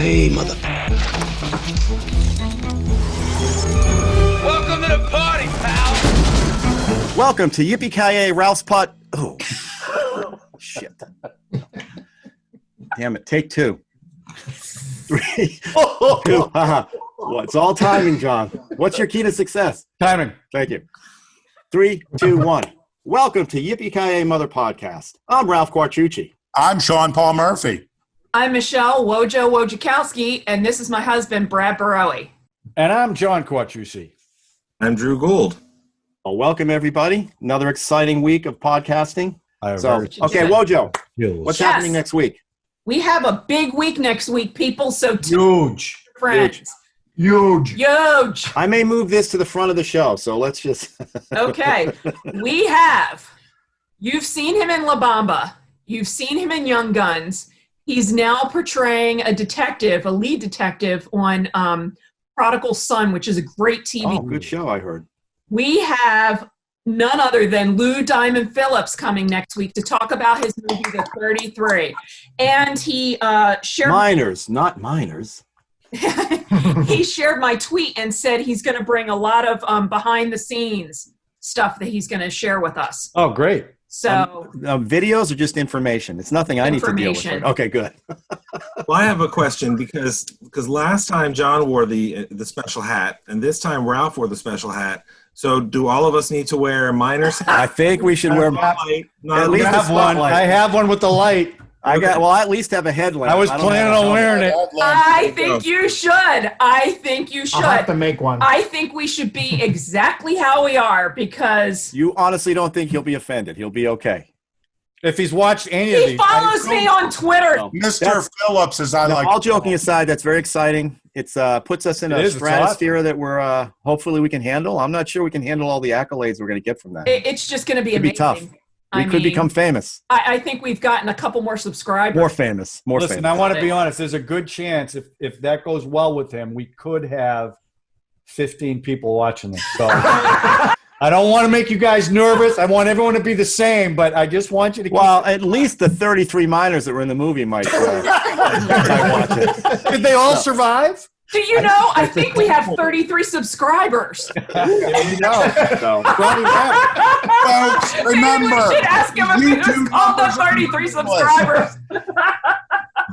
Yippee-Ki-Yay, mother... Welcome to the party, pal! Welcome to Yippee-Ki-Yay, Ralph's Putt. Oh, shit. Damn it, take two. Three, two. Well, it's all timing, John. What's your key to success? Timing. Thank you. 3, 2, 1. Welcome to Yippee-Ki-Yay Mother Podcast. I'm Ralph Quartucci. I'm Sean Paul Murphy. I'm Michelle Wojciechowski, and this is my husband, Brad Barowie. And I'm John Quartucci. I'm Drew Gould. Well, welcome, everybody. Another exciting week of podcasting. Okay, Wojo, what's happening next week? We have a big week next week, people, so Huge. Friends. Huge. I may move this to the front of the show, so let's just... Okay. You've seen him in La Bamba. You've seen him in Young Guns. He's now portraying a lead detective on Prodigal Son, which is a great TV. Oh, good show, I heard. We have none other than Lou Diamond Phillips coming next week to talk about his movie, The 33. And he shared... Minors, not minors. He shared my tweet and said he's going to bring a lot of behind-the-scenes stuff that he's going to share with us. Oh, great. So videos or just information? It's nothing I need to deal with. Okay, good. Well, I have a question because last time John wore the special hat, and this time Ralph wore the special hat. So do all of us need to wear miner's hats? I think we should wear At least have one. I have one with the light. I at least have a headlamp. I was planning on wearing it. I think you should. I'll have to make one. I think we should be exactly how we are because... You honestly don't think he'll be offended. He'll be okay. If he's watched any of these. He follows me on Twitter. Mr. Phillips, as I like. All joking aside, that's very exciting. It's puts us in a stratosphere that we're hopefully we can handle. I'm not sure we can handle all the accolades we're going to get from that. It's just going to be amazing. Tough. We could become famous. I think we've gotten a couple more subscribers. More famous. Listen, I want to be honest. There's a good chance if that goes well with him, we could have 15 people watching this. So I don't want to make you guys nervous. I want everyone to be the same, but I just want you to. Well, at least the 33 minors that were in the movie might watch it. Did they all survive? Do you know? I think we have 33 subscribers. There you go. So, Folks, remember, Maybe we should ask him if it was called the 33 subscribers.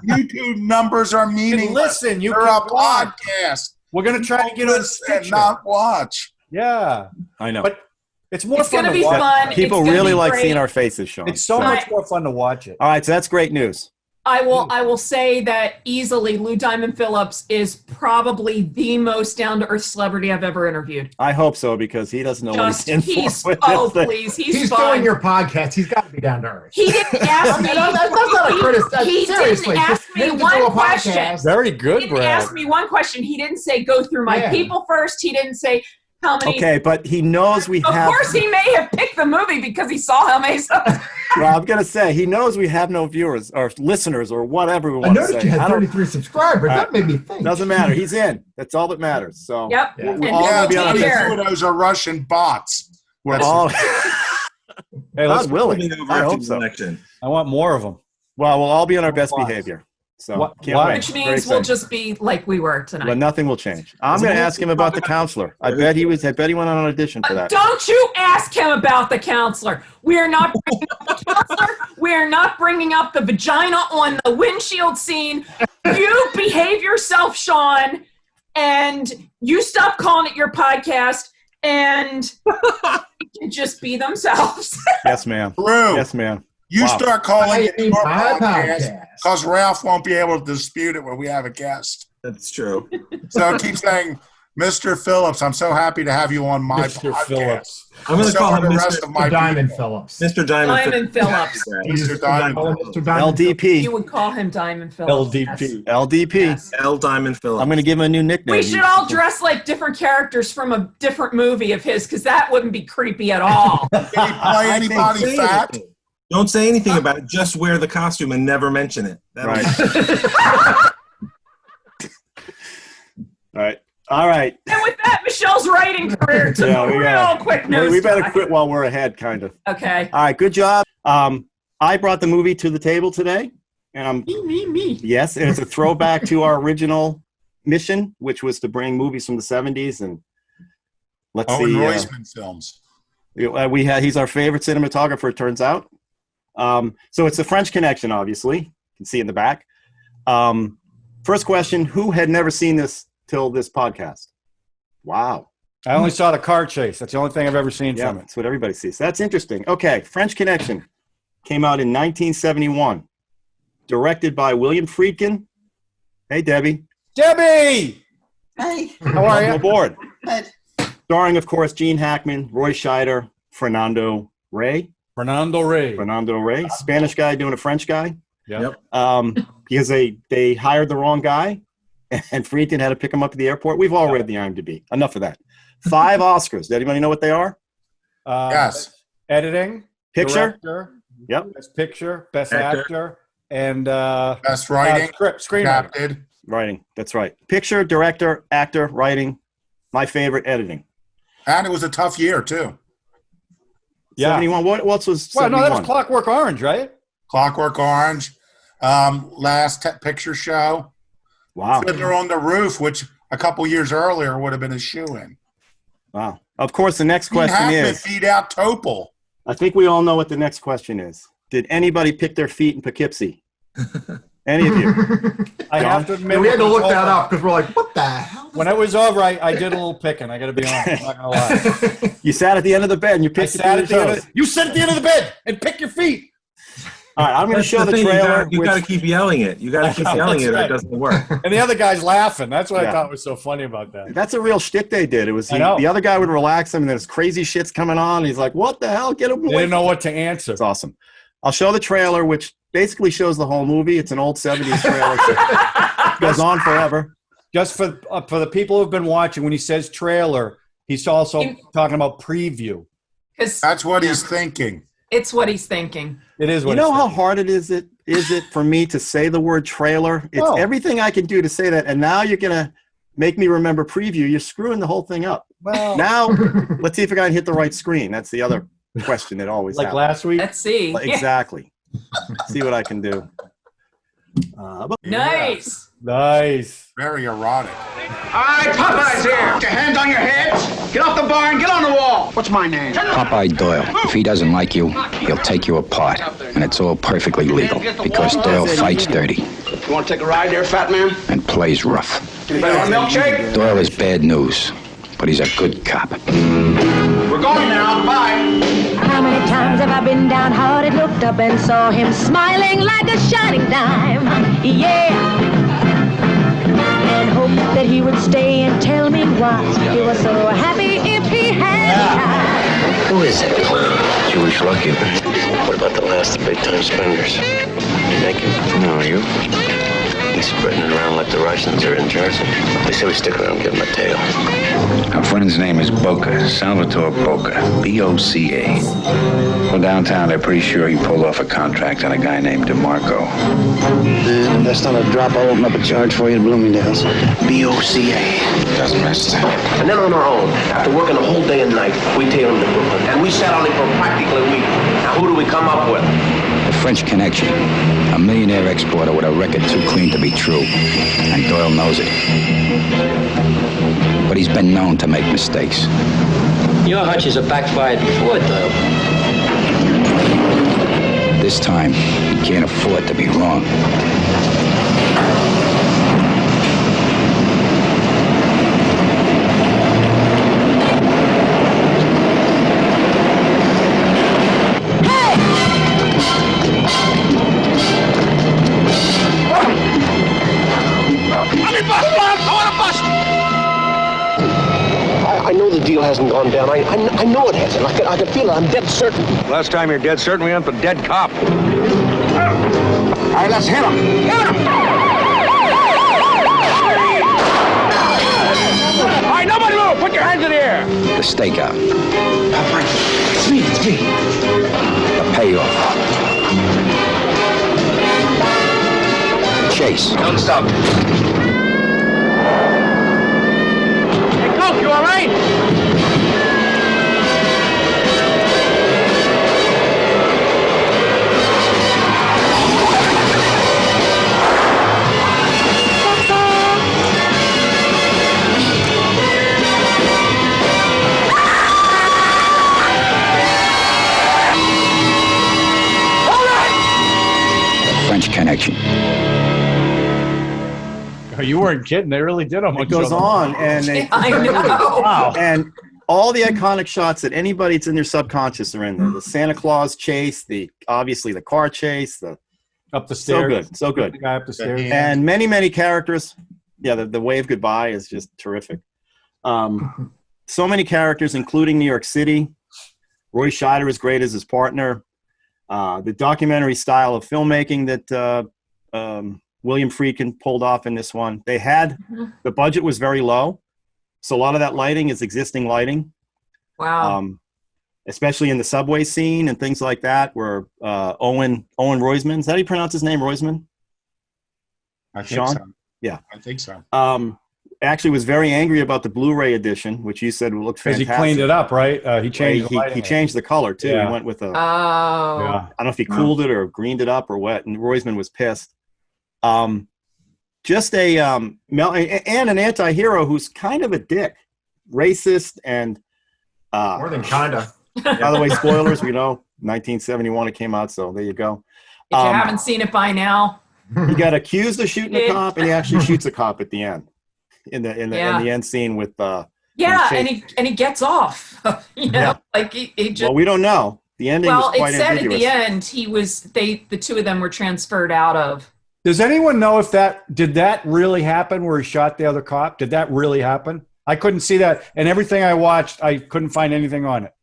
YouTube numbers are meaningless. Listen, you You're can a podcast. We're going to try to get on Listen and Stitcher. not watch. Yeah. I know. But it's more It's fun going to to be watch. fun. People It's gonna really be like great. seeing our faces, Sean. It's so much more fun to watch it. All right, so that's great news. I will say that easily Lou Diamond Phillips is probably the most down-to-earth celebrity I've ever interviewed. I hope so because he doesn't know what he's in for. Please, he's doing fun. your podcast. He's got to be down to earth. He didn't ask me. That's not a criticism. He Seriously, didn't ask just me him to do one a question. podcast. Very He good, didn't Brad. ask me one question. He didn't say go through my Yeah. people first. He didn't say how many. Okay, but he knows we Of have. course, he may have picked the movie because he saw how many. Well, I'm gonna say he knows we have no viewers or listeners or whatever we I want to noticed say. you had 33 subscribers. That made me think. Doesn't matter. He's in. That's all that matters. So Yep. Yeah. And all he'll gonna be be on two here. of those are Russian bots. we're all. Hey, let's God willing. Moving over I to hope the so. election. I want more of them. Well, we'll all be on our best Why? behavior. So What- can't why? wait. Which Very means we'll exciting. just be like we were tonight. But nothing will change. I'm going to ask him about the counselor. I bet he went on an audition for that. Don't you ask him about the counselor. We are not bringing up the counselor. We are not bringing up the vagina on the windshield scene. You behave yourself, Sean, and you stop calling it your podcast, and they can just be themselves. Yes, ma'am. Drew, Yes, ma'am. you Wow. start calling it your My podcast because Ralph won't be able to dispute it when we have a guest. That's true. So keep saying, Mr. Phillips, I'm so happy to have you on my Mr. podcast. Phillips. I'm going to So call are him the Mr. rest of my Diamond people. Phillips. Mr. Diamond Phillips. Mr. Diamond. Mr. Diamond LDP. You would call him Diamond Phillips. Yes. LDP. LDP. Yes. L. Diamond Phillips. I'm going to give him a new nickname. We should all dress like different characters from a different movie of his, because that wouldn't be creepy at all. Can he play anybody fat? Don't say anything about it. Just wear the costume and never mention it. Right. All right. And with that, Michelle's writing career took Yeah, a we real gotta- quick nose. We better dive. quit while we're ahead, kind of. Okay. All right, good job. I brought the movie to the table today. And I'm Me. yes, and it's a throwback to our original mission, which was to bring movies from the 70s. And let's Owen see, Roisman films. he's our favorite cinematographer, it turns out. So it's the French Connection, obviously. You can see in the back. First question, who had never seen this till this podcast? Wow. I only saw the car chase. That's the only thing I've ever seen Yeah, from it. that's what everybody sees. That's interesting. Okay, French Connection came out in 1971. Directed by William Friedkin. Hey, Debbie. Debbie! Hey, How are Welcome you? aboard. good. Starring, of course, Gene Hackman, Roy Scheider, Fernando Rey. Fernando Rey. Spanish guy doing a French guy. Yep. Because they hired the wrong guy, and Friedkin had to pick him up at the airport. We've all read the IMDb. Enough of that. 5 Oscars. Does anybody know what they are? Yes. Editing. Picture. Director, Yep. Best picture. Best Actor. actor. And Best writing. script. Screenwriter. Adapted. Writing. That's right. Picture, director, actor, writing. My favorite, editing. And it was a tough year, too. Yeah. 71. What else was 71? Well, no, that was Clockwork Orange, right? Clockwork Orange. Last Picture Show. Wow. Fiddler on the Roof, which a couple years earlier would have been a shoe-in. Wow. Of course, the next Gene question Hackman is, beat out Topol. I think we all know what the next question is. Did anybody pick their feet in Poughkeepsie? Any of you? I have to admit. we had to when it look was that over- up because we're like, what the hell? When it was over, I did a little picking. I got to be honest. I'm not going to lie. You sat at the end of the bed and you I picked your sat feet at the end toes. of you sit at the end of the bed and pick your feet. All right, I'm going to That's show the thing, trailer. You got to keep yelling it. You got to keep I know, yelling it, or that's it doesn't work. And the other guy's laughing. That's what Yeah. I thought was so funny about that. That's a real shtick they did. It was I know. the other guy would relax him, and then his crazy shit's coming on. And he's like, "What the hell? Get him They away!" didn't know what to answer. It's awesome. I'll show the trailer, which basically shows the whole movie. It's an old '70s trailer. So it goes on forever. Just for the people who've been watching, when he says trailer, he's also talking about preview. Because That's what he's thinking. it's what he's thinking. It is what You know he's how saying. hard it is for me to say the word trailer? It's Oh. everything I can do to say that, and now you're gonna make me remember preview. You're screwing the whole thing up. Well, Now, let's see if I can hit the right screen. That's the other question that always like happens. last week. Let's see. Exactly. See what I can do. Nice. Nice. Very erotic. All right, Popeye's here. Put your hands on your heads. Get off the bar and get on the wall. What's my name? Popeye Doyle. If he doesn't like you, he'll take you apart. And it's all perfectly legal because Doyle fights dirty You want to take a ride there, fat man? and plays rough. Anybody want a milkshake? Doyle is bad news, but he's a good cop. We're going now. Bye. How many times have I been downhearted, looked up and saw him smiling like a shining dime? Yeah. And hoped that he would stay and tell me why he was so happy if he had time. Who is that clown? Jewish lucky. What about the last of the big-time spenders? Naked? No, are you? He's spreading it around like the Russians are in Jersey. They say we stick around and give him a tail. Our friend's name is Boca, Salvatore Boca, B-O-C-A. Well, downtown, they're pretty sure he pulled off a contract on a guy named DeMarco. Man, that's not a drop. I'll open up a charge for you at Bloomingdale's. B-O-C-A. Doesn't miss that. And then on our own, after working a whole day and night, we tail him to Brooklyn. And we sat on him for practically a week. Now, who do we come up with? The French Connection, a millionaire exporter with a record too clean to be true. And Doyle knows it. But he's been known to make mistakes. Your hunches are backfired before, Doyle. This time, he can't afford to be wrong. I know the deal hasn't gone down. I know it hasn't. I can feel it. I'm dead certain. Last time you're dead certain, we went for dead cop. All right, let's hit him. Hit him! All right, nobody move. Put your hands in the air. The stakeout, It's me. the payoff, the chase. Don't stop. Hey, Coke, you all right? French Connection. Oh, you weren't kidding. They really did almost. It goes on, and they, I know. Wow. and all the iconic shots that anybody that's in their subconscious are in there. The Santa Claus chase, obviously the car chase, Up the stairs. so good. The guy up the stairs. And many characters. Yeah, the wave goodbye is just terrific. So many characters, including New York City. Roy Scheider is great as his partner. The documentary style of filmmaking that William Friedkin pulled off in this one. The budget was very low, so a lot of that lighting is existing lighting. Wow. Especially in the subway scene and things like that, where Owen Roisman, is that how you pronounce his name, Roisman? I think Sean? so. Yeah. I think so. Actually was very angry about the Blu-ray edition, which you said looked fantastic. Because he cleaned it up, right? He changed the lighting. He changed the color, too. Yeah. He went with Oh. I don't know if he cooled it or greened it up or what, and Roisman was pissed. Just and an anti-hero who's kind of a dick, racist, and More than kinda. by the way, spoilers, we know 1971 it came out, so there you go. If you haven't seen it by now. He got accused of shooting a cop, and he actually shoots a cop at the end. In the end scene with and he gets off. Like he just. Well, we don't know. The ending is quite it said ambiguous. at the end the two of them were transferred out of. Does anyone know if did that really happen where he shot the other cop? Did that really happen? I couldn't see that, and everything I watched, I couldn't find anything on it.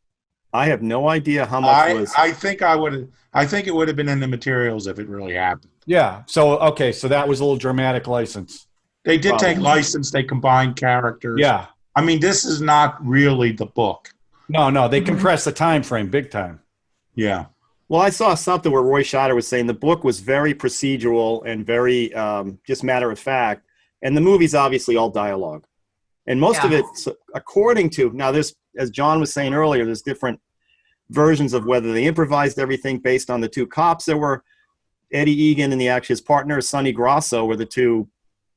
I have no idea how much was. I think it would have been in the materials if it really happened. Yeah. So that was a little dramatic license. They did take license. They combined characters. Yeah. I mean, this is not really the book. No, they compressed the time frame big time. Yeah. Well, I saw something where Roy Scheider was saying the book was very procedural and very just matter of fact, and the movie's obviously all dialogue. And most of it, according to, now there's, as John was saying earlier, there's different versions of whether they improvised everything based on the two cops. There were Eddie Egan and his partner, Sonny Grasso, were the two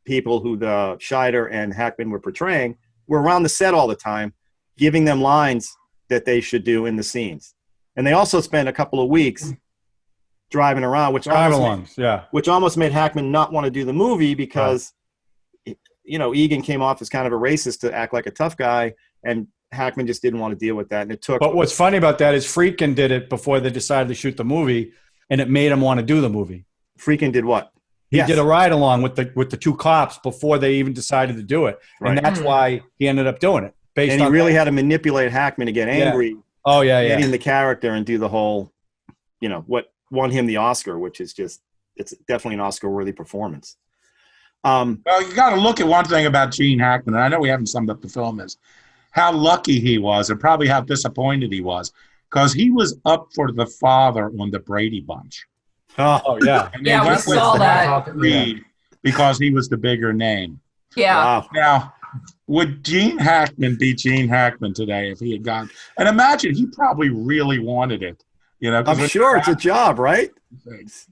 people who the Scheider and Hackman were portraying, were around the set all the time, giving them lines that they should do in the scenes. And they also spent a couple of weeks driving around, which almost made Hackman not want to do the movie because, Egan came off as kind of a racist to act like a tough guy, and Hackman just didn't want to deal with that. And it took. But what's funny about that is Friedkin did it before they decided to shoot the movie, and it made him want to do the movie. Friedkin did what? He did a ride along with the two cops before they even decided to do it, and that's why he ended up doing it. And he really had to manipulate Hackman to get angry. Yeah. Oh yeah, get in the character and do the whole, what won him the Oscar, which is it's definitely an Oscar-worthy performance. Well, you got to look at one thing about Gene Hackman, and I know we haven't summed up the film, is how lucky he was, and probably how disappointed he was, because he was up for the father on the Brady Bunch. Oh yeah, and they went with saw that. Reed because he was the bigger name. Yeah. Wow. Now, would Gene Hackman be Gene Hackman today if he had gone? And imagine he probably really wanted it. I'm sure it's a job, right?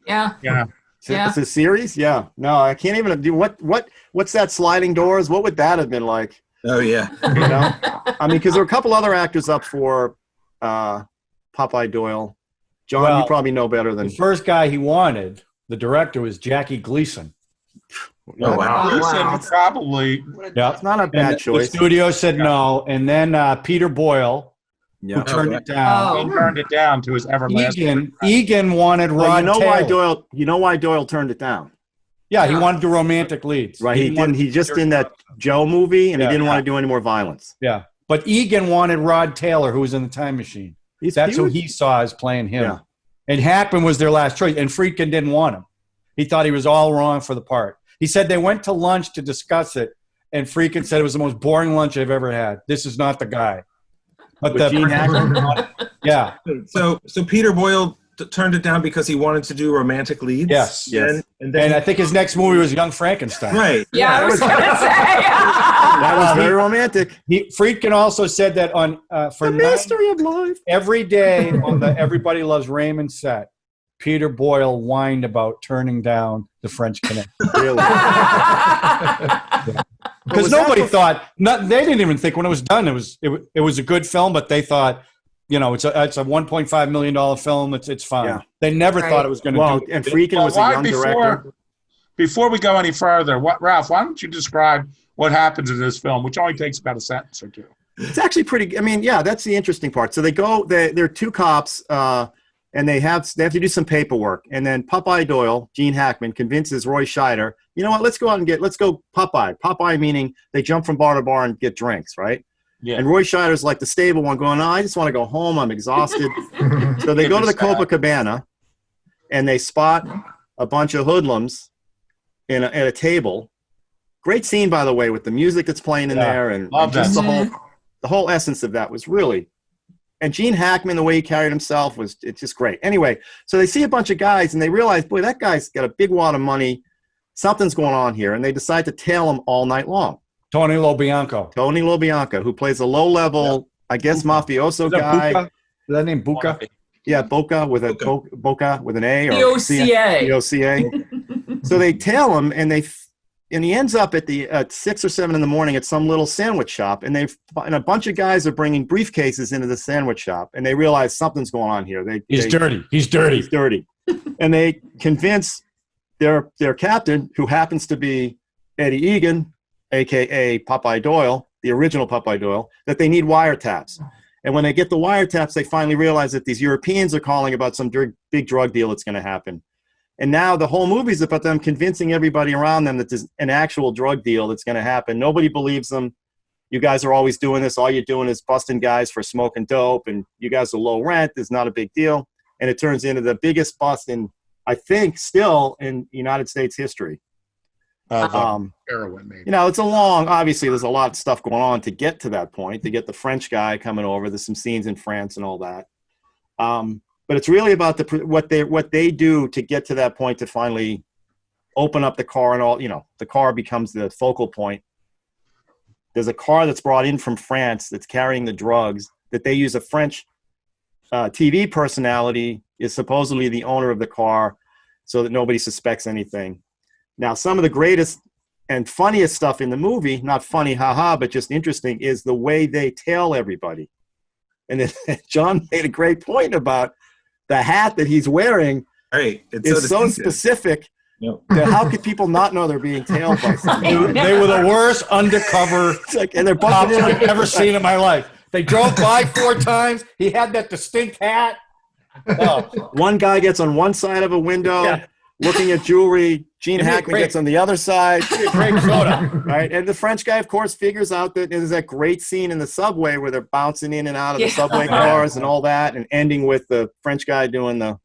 Yeah. Yeah. It's a series. Yeah. No, I can't even do what's that sliding doors? What would that have been like? Oh yeah. I mean, because there were a couple other actors up for Popeye Doyle. John, you probably know better than the first guy he wanted. The director was Jackie Gleason. Oh wow. Listen, probably. Yeah, it's not a bad choice. The studio said no, and then Peter Boyle, who turned it down. He turned it down to his everlasting. Egan wanted Rod Taylor. You know why Doyle turned it down? Yeah, he wanted the romantic leads. Right. He just did that Joe movie, and he didn't want to do any more violence. Yeah, but Egan wanted Rod Taylor, who was in the Time Machine. That's who he saw as playing him. Yeah. And Hackman was their last choice, and Friedkin didn't want him. He thought he was all wrong for the part. He said they went to lunch to discuss it, and Friedkin said it was the most boring lunch I've ever had. This is not the guy. But Gene Hackman? Yeah. So Peter Boyle turned it down because he wanted to do romantic leads. Yes. And then I think his next movie was Young Frankenstein. Right. Yeah, I was going to say. That was very romantic. Friedkin also said that on for the mystery of life. Every day on the Everybody Loves Raymond set, Peter Boyle whined about turning down the French Connection. Really? Because nobody thought, they didn't even think when it was done, it was a good film, but they thought it's a $1.5 million film. It's fine. Yeah. They never thought it was going to do. And Friedkin was a young director. Before we go any further, Ralph, why don't you describe what happens in this film, which only takes about a sentence or two? It's actually pretty. I mean, yeah, that's the interesting part. So they're two cops, and they have to do some paperwork. And then Popeye Doyle, Gene Hackman, convinces Roy Scheider, you know what? Let's go Popeye. Popeye meaning they jump from bar to bar and get drinks, right? Yeah. And Roy Scheider's like the stable one, going, "No, I just want to go home. I'm exhausted." So they go to the Copacabana, and they spot a bunch of hoodlums at a table. Great scene, by the way, with the music that's playing in there, and just the whole essence of that was really. And Gene Hackman, the way he carried himself, it's just great. Anyway, so they see a bunch of guys, and they realize, boy, that guy's got a big wad of money. Something's going on here, and they decide to tail him all night long. Tony LoBianco, who plays a low-level, I guess, mafioso guy. Is that name Buca? Yeah, Boca with an A, or B-O-C-A. B-O-C-A. So they tail him, and he ends up at 6 or 7 in the morning at some little sandwich shop, and a bunch of guys are bringing briefcases into the sandwich shop, and they realize something's going on here. He's dirty. And they convince their captain, who happens to be Eddie Egan, a.k.a. Popeye Doyle, the original Popeye Doyle, that they need wiretaps. And when they get the wiretaps, they finally realize that these Europeans are calling about some big drug deal that's going to happen. And now the whole movie's about them convincing everybody around them that there's an actual drug deal that's going to happen. Nobody believes them. You guys are always doing this. All you're doing is busting guys for smoking dope, and you guys are low rent. It's not a big deal. And it turns into the biggest bust I think, still in United States history. Heroin, maybe. It's obviously there's a lot of stuff going on to get to that point, to get the French guy coming over. There's some scenes in France and all that. But it's really about what they do to get to that point, to finally open up the car and all. The car becomes the focal point. There's a car that's brought in from France that's carrying the drugs that they use. A French TV personality is supposedly the owner of the car, so that nobody suspects anything. Now, some of the greatest and funniest stuff in the movie, not funny, haha, but just interesting, is the way they tail everybody. And then John made a great point about the hat that he's wearing. Right. It's so specific. Yep. That how could people not know they're being tailed by something? They were the worst undercover and they're cops I've ever seen in my life. They drove by 4 times. He had that distinct hat. Oh. One guy gets on one side of a window looking at jewelry. Gene Hackman gets on the other side. Grape soda. Right? And the French guy, of course, figures out that there's that great scene in the subway where they're bouncing in and out of the subway cars and all that, and ending with the French guy doing the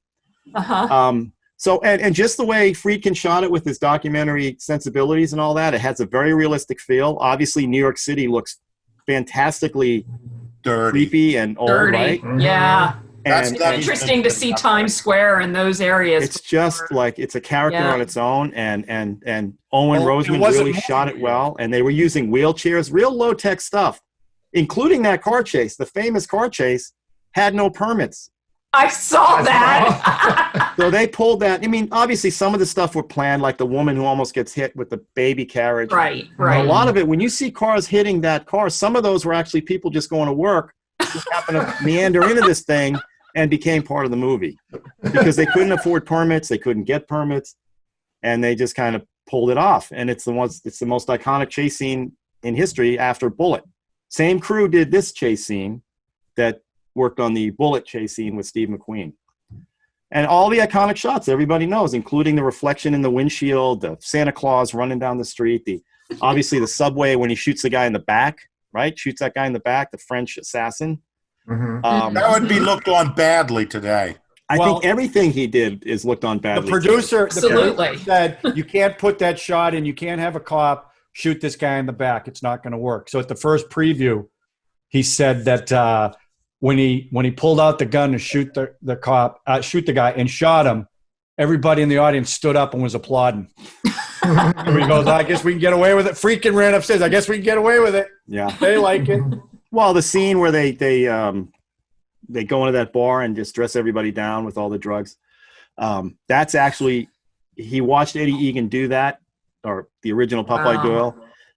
so and just the way Friedkin shot it with his documentary sensibilities and all that, it has a very realistic feel. Obviously, New York City looks fantastically creepy and old, right? Yeah. And it's interesting to see Times Square and those areas. It's just like it's a character on its own, and Owen Roseman really shot it well. And they were using wheelchairs, real low-tech stuff, including that car chase. The famous car chase had no permits. I saw that. So they pulled that. I mean, obviously, some of the stuff were planned, like the woman who almost gets hit with the baby carriage. Right. A lot of it, when you see cars hitting that car, some of those were actually people just going to work, just happened to meander into this thing and became part of the movie because they couldn't afford permits, they couldn't get permits, and they just kind of pulled it off. And it's the most iconic chase scene in history after Bullet. Same crew did this chase scene that worked on the Bullet chase scene with Steve McQueen. And all the iconic shots everybody knows, including the reflection in the windshield, the Santa Claus running down the street, obviously the subway when he shoots the guy in the back, right? Shoots that guy in the back, the French assassin. That would be looked on badly today. I think everything he did is looked on badly. The producer said, you can't put that shot in. You can't have a cop shoot this guy in the back. It's not going to work. So at the first preview, he said that when he pulled out the gun to shoot the guy and shot him, everybody in the audience stood up and was applauding. And he goes, I guess we can get away with it. Friedkin ran upstairs. I guess we can get away with it. Yeah. They like it. Well, the scene where they go into that bar and just dress everybody down with all the drugs, that's actually, he watched Eddie Egan do that, or the original Popeye Doyle.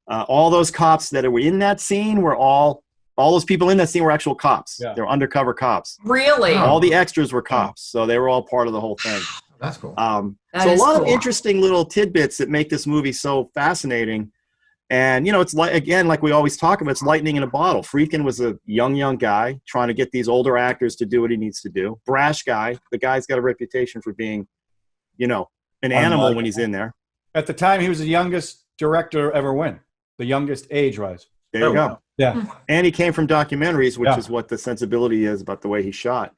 All those cops that were in that scene were all all those people in that scene were actual cops. Yeah. They were undercover cops. Really? All the extras were cops, so they were all part of the whole thing. That's cool. That So a is lot of cool. interesting little tidbits that make this movie so fascinating. And, you know, it's like, again, like we always talk about, it's lightning in a bottle. Friedkin was a young guy trying to get these older actors to do what he needs to do. Brash guy. The guy's got a reputation for being, you know, an animal when he's in there. At the time, he was the youngest director ever win. The youngest age-wise. There you go. Yeah. And he came from documentaries, which is what the sensibility is about the way he shot.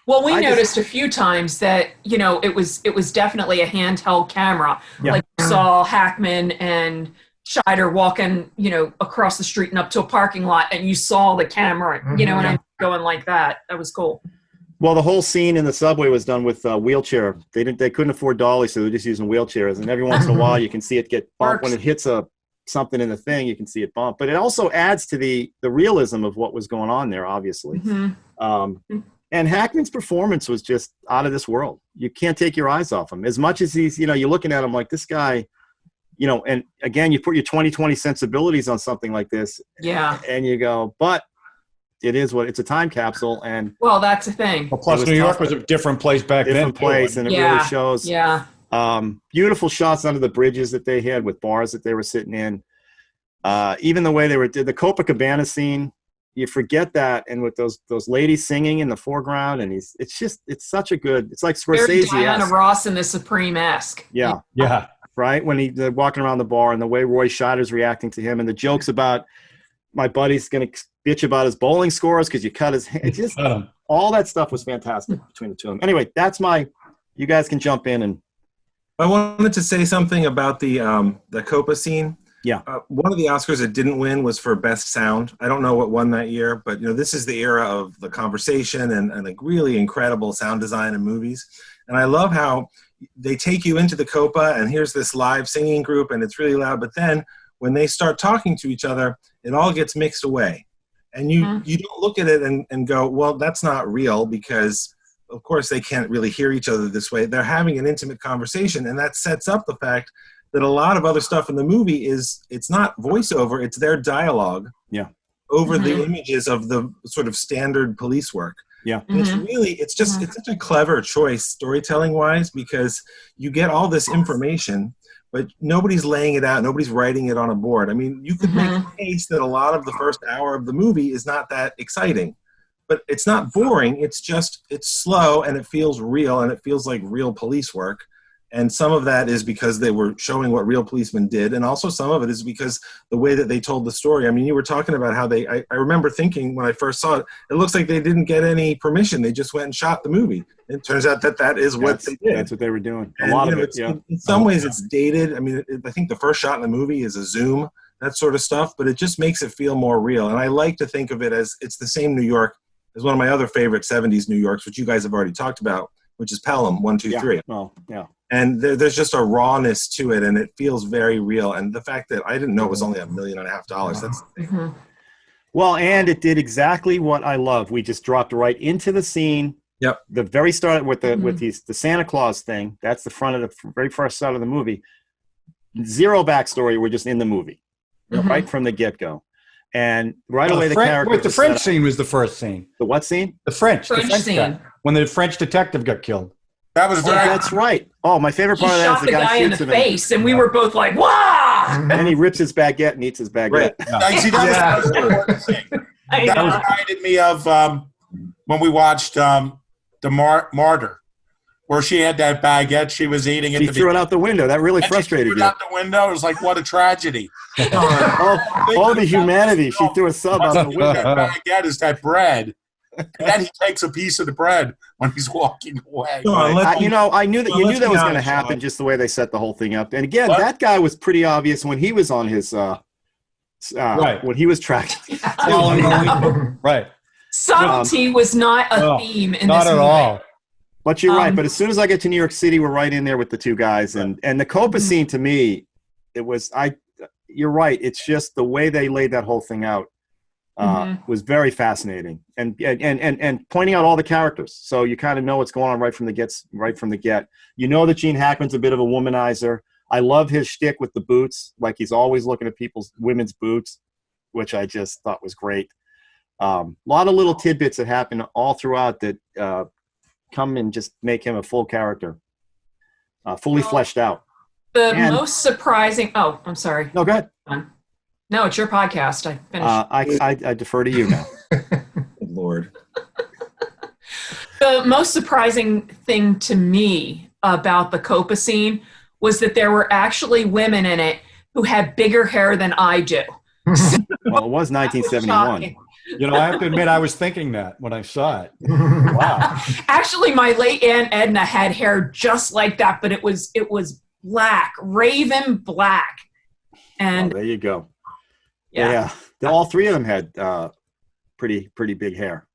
Well, we noticed a few times that, you know, it was definitely a handheld camera. Yeah. Like you saw Hackman and Scheider walking, you know, across the street and up to a parking lot, and you saw the camera, you know, and I'm going like that. That was cool. Well, the whole scene in the subway was done with wheelchair. They couldn't afford dollies, so they were just using wheelchairs. And every once in a while, you can see it get bumped. When it hits something in the thing, you can see it bump. But it also adds to the realism of what was going on there, obviously. And Hackman's performance was just out of this world. You can't take your eyes off him. As much as he's, you know, you're looking at him like this guy, you know, and again, you put your 20/20 sensibilities on something like this. Yeah. And you go, but it is what it's a time capsule. And well, that's the thing. Well, plus New York was a different place back then. Different place, and it really shows. Yeah. Beautiful shots under the bridges that they had with bars that they were sitting in. Even the way they did the Copacabana scene, you forget that, and with those ladies singing in the foreground, and it's such a good. It's like Scorsese. Very Diana Ross in the Supreme-esque. Yeah. Yeah. Right when they're walking around the bar, and the way Roy Scheider's reacting to him, and the jokes about my buddy's gonna bitch about his bowling scores because you cut his hand. Just all that stuff was fantastic between the two of them. Anyway, that's you guys can jump in. And I wanted to say something about the Copa scene. Yeah. One of the Oscars that didn't win was for Best Sound. I don't know what won that year, but you know, this is the era of the conversation and like really incredible sound design in movies. And I love how they take you into the Copa, and here's this live singing group, and it's really loud. But then when they start talking to each other, it all gets mixed away. And you don't look at it and go, well, that's not real, because of course they can't really hear each other this way. They're having an intimate conversation, and that sets up the fact that a lot of other stuff in the movie it's not voiceover, it's their dialogue over the images of the sort of standard police work. Yeah. And it's such a clever choice storytelling wise, because you get all this information, but nobody's laying it out. Nobody's writing it on a board. I mean, you could make a case that a lot of the first hour of the movie is not that exciting, but it's not boring. It's slow, and it feels real, and it feels like real police work. And some of that is because they were showing what real policemen did. And also some of it is because the way that they told the story. I mean, you were talking about how I remember thinking when I first saw it, it looks like they didn't get any permission. They just went and shot the movie. It turns out that is what they did. That's what they were doing. And, a lot of it, in some ways it's dated. I mean, I think the first shot in the movie is a zoom, that sort of stuff, but it just makes it feel more real. And I like to think of it as it's the same New York as one of my other favorite 70s New Yorks, which you guys have already talked about, which is Pelham 1, 2, 3. Well, yeah. And there's just a rawness to it, and it feels very real. And the fact that I didn't know it was only $1.5 million, that's the thing. Well, and it did exactly what I love. We just dropped right into the scene. Yep. The very start with the Santa Claus thing. That's the front of the very first start of the movie. Zero backstory. We're just in the movie, right from the get-go. And right away, the character. Wait, the French scene was the first scene. The what scene? The French scene. Guy, when the French detective got killed. That was that's right. Oh, my favorite part of that is the guy in the face, and we were both like, "Wow!" And he rips his baguette and eats his baguette. Right. Yeah. See, that was the most important thing. That reminded me of when we watched The Martyr, where she had that baguette she was eating. She threw it out the window. That really frustrated you. She threw it out the window. It was like, what a tragedy. The humanity. She threw a sub out the window. That baguette is that bread. And then he takes a piece of the bread when he's walking away. I knew that was going to happen, just the way they set the whole thing up. And again, that guy was pretty obvious when he was on his when he was tracking. Right. Subtlety was not a theme in not this at movie. all. But you're right. But as soon as I get to New York City, we're right in there with the two guys, and the Copa scene to me, it was You're right. It's just the way they laid that whole thing out. Was very fascinating, and pointing out all the characters, so you kind of know what's going on right from the get. You know that Gene Hackman's a bit of a womanizer. I love his shtick with the boots, like he's always looking at women's boots, which I just thought was great. A lot of little tidbits that happen all throughout that come and just make him a full character, fully fleshed out. The most surprising. Oh, I'm sorry. No, go ahead. No, it's your podcast. I finished. I defer to you now. Lord. The most surprising thing to me about the Copa scene was that there were actually women in it who had bigger hair than I do. Well, it was 1971. You know, I have to admit, I was thinking that when I saw it. Wow. Actually, my late Aunt Edna had hair just like that, but it was black, raven black. And there you go. Yeah. All three of them had pretty big hair.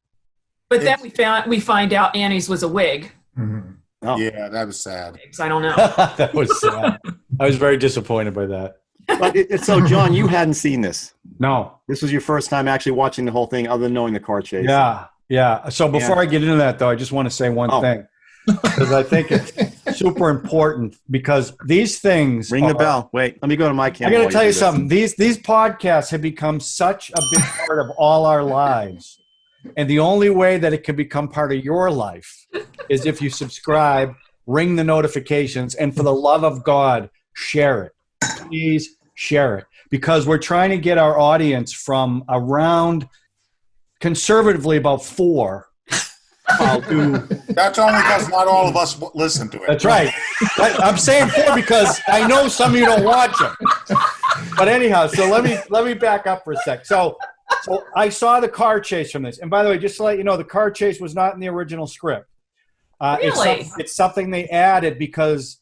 But then we find out Annie's was a wig. Mm-hmm. Oh. Yeah, that was sad. I don't know. That was sad. I was very disappointed by that. But so, John, you hadn't seen this. No. This was your first time actually watching the whole thing other than knowing the car chase. Yeah. So before I get into that, though, I just want to say one thing. Because I think it's super important because these things Ring the bell. Wait, let me go to my camera. I got to tell you something. These podcasts have become such a big part of all our lives. And the only way that it can become part of your life is if you subscribe, ring the notifications, and for the love of God, share it. Please share it. Because we're trying to get our audience from around, conservatively, about 4. That's only because not all of us listen to it. That's right. I'm saying 4 because I know some of you don't watch them. But anyhow, so let me back up for a sec. So I saw the car chase from this. And by the way, just to let you know, the car chase was not in the original script. Really? It's something they added because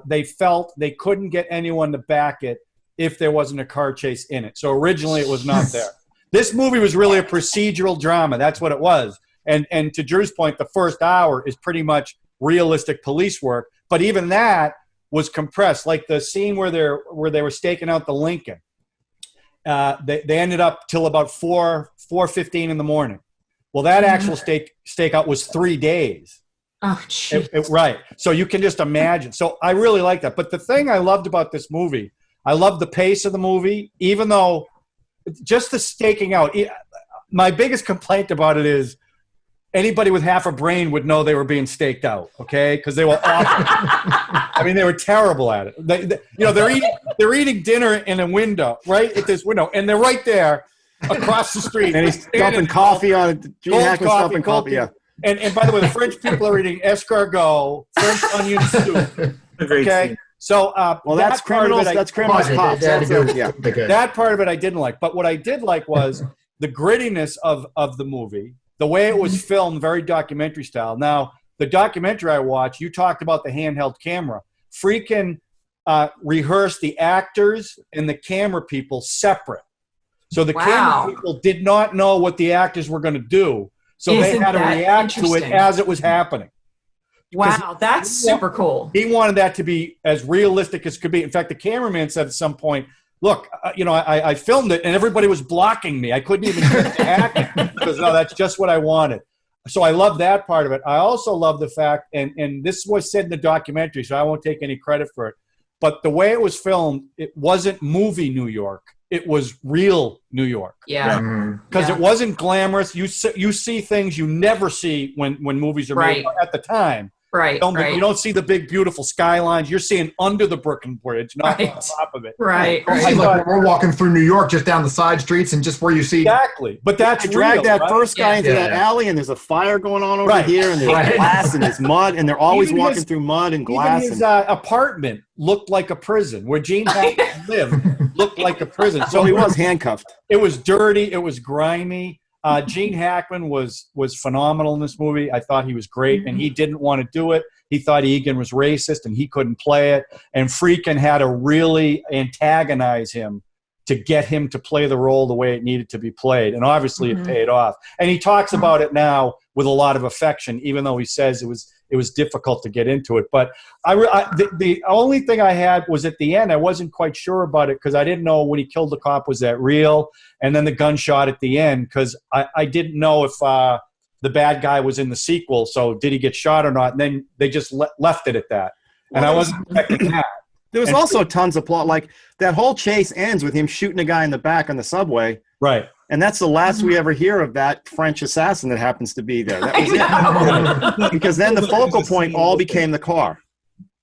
they felt they couldn't get anyone to back it if there wasn't a car chase in it. So originally it was not there. This movie was really a procedural drama. That's what it was. And to Drew's point, the first hour is pretty much realistic police work. But even that was compressed. Like the scene where they were staking out the Lincoln. They ended up till about 4:15 in the morning. Well, that actual stakeout was 3 days. Oh, jeez. Right. So you can just imagine. So I really like that. But the thing I loved about this movie, I loved the pace of the movie, even though just the staking out. My biggest complaint about it is anybody with half a brain would know they were being staked out, okay? Because they were awful. I mean, they were terrible at it. They're eating dinner in a window, right at this window, and they're right there across the street. And he's dumping coffee on Gene Hackman's dumping coffee. Yeah. And by the way, the French people are eating escargot, French onion soup. Okay, so well, that's criminals. That's criminals. Cops. That part of it I didn't like, but what I did like was the grittiness of the movie. The way it was filmed, very documentary style. Now, the documentary I watched, you talked about the handheld camera. Friedkin rehearsed the actors and the camera people separate. So the camera people did not know what the actors were going to do. So they had to react to it as it was happening. Wow, that's super cool. He wanted that to be as realistic as could be. In fact, the cameraman said at some point, look, I filmed it and everybody was blocking me. I couldn't even get the acting because no, that's just what I wanted. So I love that part of it. I also love the fact, and this was said in the documentary, so I won't take any credit for it, but the way it was filmed, it wasn't movie New York. It was real New York. Yeah. Because it wasn't glamorous. You see things you never see when movies are made at the time. Right. You don't see the big, beautiful skylines. You're seeing under the Brooklyn Bridge, not on top of it. Right. Like we're walking through New York, just down the side streets, and just where you see exactly. But that's drag that first guy into that alley, and there's a fire going on over here, and there's glass and there's mud, and they're always walking through mud and glass. Even his apartment looked like a prison. Where Gene Hackman lived looked like a prison. So he was handcuffed. It was dirty. It was grimy. Gene Hackman was phenomenal in this movie. I thought he was great, and he didn't want to do it. He thought Egan was racist, and he couldn't play it. And Friedkin had to really antagonize him to get him to play the role the way it needed to be played. And obviously it paid off. And he talks about it now with a lot of affection, even though he says it was difficult to get into it. But the only thing I had was at the end, I wasn't quite sure about it because I didn't know when he killed the cop, was that real? And then the gunshot at the end, because I didn't know if the bad guy was in the sequel. So did he get shot or not? And then they just left it at that. And I wasn't expecting that. There was also tons of plot. Like that whole chase ends with him shooting a guy in the back on the subway. Right. And that's the last we ever hear of that French assassin that happens to be there. That was it. Because then the focal point all became the car.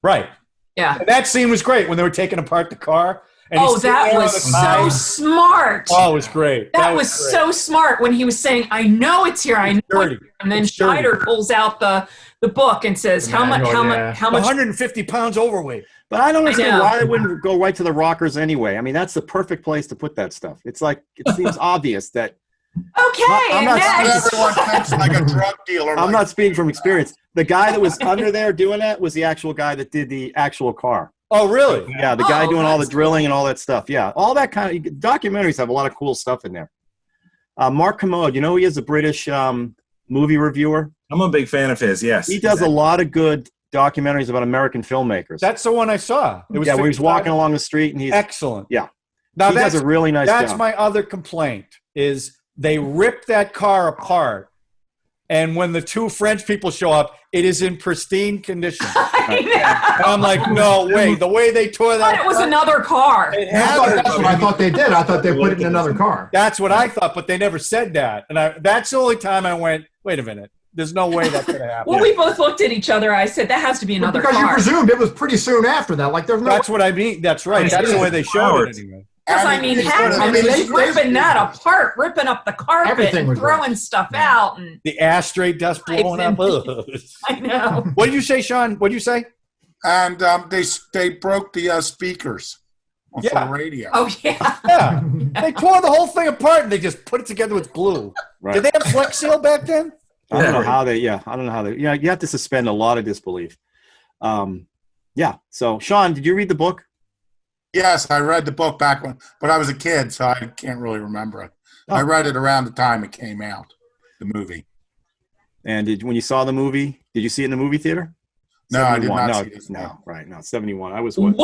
Right. Yeah. And that scene was great when they were taking apart the car. And Oh, that was so smart. Oh, it was great. That was so smart when he was saying, I know it's here. I know it's here. And then Scheider pulls out the book and says, how much? 150 pounds overweight. But I don't understand why they wouldn't go right to the rockers anyway. I mean, that's the perfect place to put that stuff. It's like, it seems obvious that. Okay. Like a drug dealer. I'm not speaking from experience. The guy that was under there doing that was the actual guy that did the actual car. Oh, really? Yeah, the guy doing all the drilling and all that stuff. Yeah, all that kind of documentaries have a lot of cool stuff in there. Mark Commode, you know, he is a British movie reviewer. I'm a big fan of his. Yes, he does a lot of good documentaries about American filmmakers. That's the one I saw. It was where he's walking along the street and he's excellent. Yeah, now he does a really nice job. That's my other complaint is they ripped that car apart. And when the two French people show up, it is in pristine condition. And I'm like, no way. The way they tore that. It was another car. That's what I thought they did. I thought they put it in another car. That's what I thought, but they never said that. And that's the only time I went, wait a minute. There's no way that could have happened. Well, we both looked at each other. I said, that has to be another car. Because you presumed it was pretty soon after that. Like, there's no. That's what I mean. That's right. That's the way they showed it anyway. Because, I mean, Hackman was ripping that apart, ripping up the carpet and throwing stuff out. And the ashtray dust blowing up. I know. What did you say, Sean? What did you say? And they broke the speakers for the radio. Oh, yeah. Yeah. They tore the whole thing apart and they just put it together with glue. Right. Did they have Flex Seal back then? I don't know how they, you have to suspend a lot of disbelief. Yeah. So, Sean, did you read the book? Yes, I read the book back but I was a kid, so I can't really remember it. I read it around the time it came out, the movie. And when you saw the movie, did you see it in the movie theater? No, I did not see it. No, right. No, 71. I was what?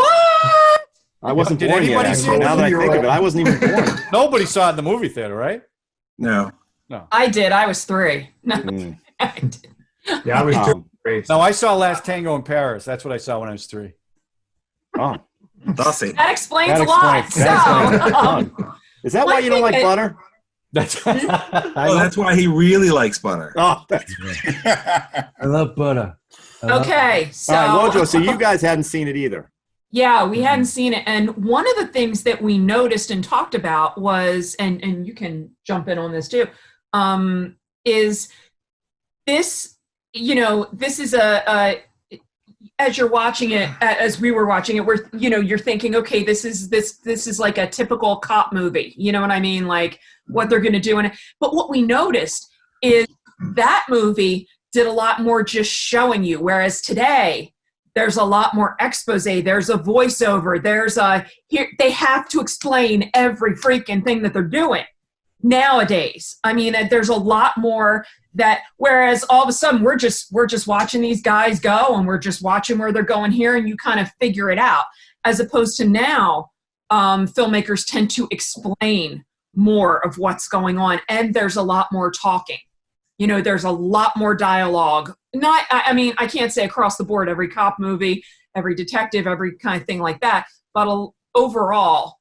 I wasn't Did born anybody yet. see it? Now that I think of it, I wasn't even born. Nobody saw it in the movie theater, right? No. I did. I was 3. No, I did. Yeah, I was 2. No, I saw Last Tango in Paris. That's what I saw when I was 3. Oh. That explains a lot. Is that why you don't like butter? That's why he really likes butter. Oh, that's I love butter. Okay, so all right, Wojo, so you guys hadn't seen it either. Yeah, we hadn't seen it, and one of the things that we noticed and talked about was, and you can jump in on this too, is this. You know, this is as you're watching it, as we were watching it, you're thinking, okay, this is like a typical cop movie. You know what I mean? Like what they're going to do. But what we noticed is that movie did a lot more just showing you. Whereas today there's a lot more expose. There's a voiceover. They have to explain every freaking thing that they're doing nowadays. I mean, there's a lot more that, whereas all of a sudden we're just watching these guys go and we're just watching where they're going here and you kind of figure it out, as opposed to now filmmakers tend to explain more of what's going on, and there's a lot more talking. You know, there's a lot more dialogue. I mean, I can't say across the board, every cop movie, every detective, every kind of thing like that, but overall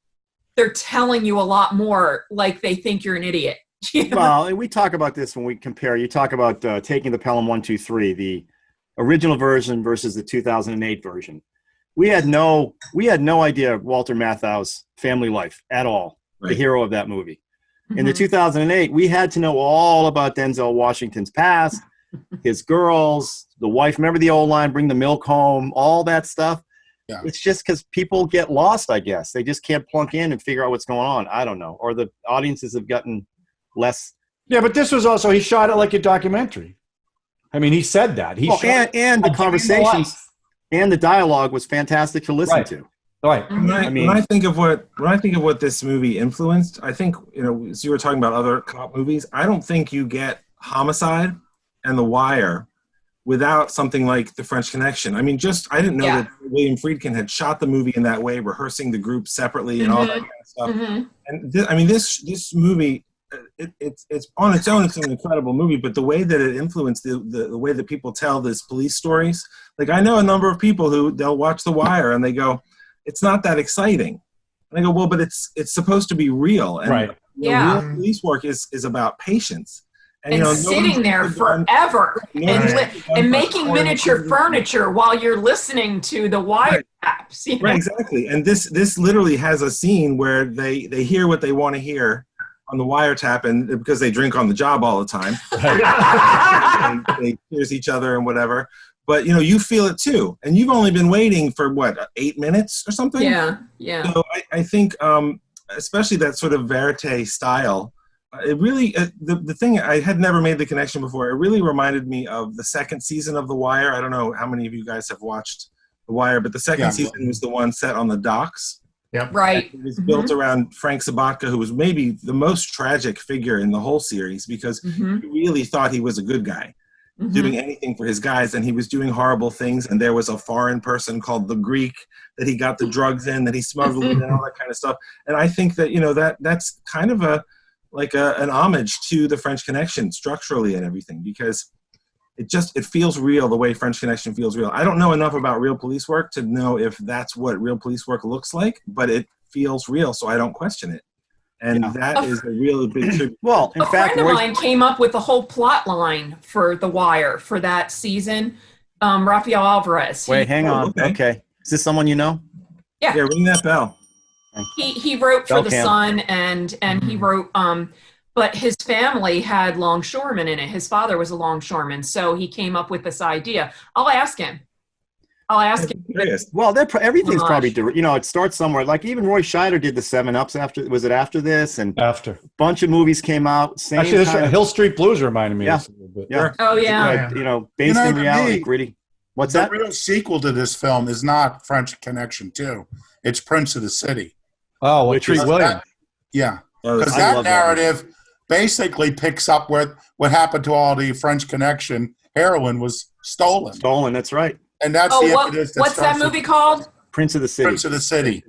they're telling you a lot more like they think you're an idiot. You know? Well, and we talk about this when we compare. You talk about taking the Pelham 123, the original version versus the 2008 version. We had no idea of Walter Matthau's family life at all, the hero of that movie. In the 2008, we had to know all about Denzel Washington's past, his girls, the wife. Remember the old line, bring the milk home, all that stuff? Yeah. It's just because people get lost, I guess. They just can't plunk in and figure out what's going on. I don't know. Or the audiences have gotten less. Yeah, but this was also, he shot it like a documentary. I mean, he said that. And the conversations and the dialogue was fantastic to listen to. Right. When I think of what this movie influenced, I think, as you were talking about other cop movies, I don't think you get Homicide and The Wire without something like The French Connection. I mean, I didn't know that William Friedkin had shot the movie in that way, rehorsing the group separately and all that kind of stuff. And this movie, it's on its own, it's an incredible movie, but the way that it influenced the way that people tell these police stories, like I know a number of people who they'll watch The Wire and they go, it's not that exciting. And I go, well, but it's supposed to be real. And Yeah. Real police work is about patience. And you know, sitting there forever and making miniature furniture while you're listening to the wiretaps. You know? Right, exactly. And this literally has a scene where they hear what they want to hear on the wiretap, and because they drink on the job all the time, they cheers each other and whatever. But you know, you feel it too, and you've only been waiting for what, 8 minutes or something. Yeah. So I think, especially that sort of verite style. It really, the thing, I had never made the connection before. It really reminded me of the second season of The Wire. I don't know how many of you guys have watched The Wire, but the second season was the one set on the docks. Yep. Right. It was built around Frank Sabatka, who was maybe the most tragic figure in the whole series because he really thought he was a good guy, doing anything for his guys, and he was doing horrible things. And there was a foreign person called the Greek that he got the drugs in, that he smuggled in, and all that kind of stuff. And I think that, you know, that's kind of an homage to the French Connection structurally and everything, because it feels real the way French Connection feels real. I don't know enough about real police work to know if that's what real police work looks like, but it feels real, so I don't question it. And that is a really big tribute. Well, in fact, friend of mine came up with the whole plot line for The Wire for that season. Rafael Alvarez. Wait, hang on. Okay. Is this someone you know? Yeah, ring that bell. He wrote for The Sun and he wrote but his family had longshoremen in it. His father was a longshoreman, so he came up with this idea. I'll ask him. Well, everything's probably, you know, it starts somewhere. Like even Roy Scheider did the 7-Ups after this, and after a bunch of movies came out. Actually, Hill Street Blues reminded me of this a little bit. Yeah. Oh yeah. You know, based in reality, gritty. What's that? The real sequel to this film is not French Connection 2. It's Prince of the City. Oh, with Treat Williams. Because that narrative basically picks up what happened to all the French Connection heroin was stolen. Stolen, that's right. And that's the impetus. What's that movie called? Prince of the City. Prince of the City.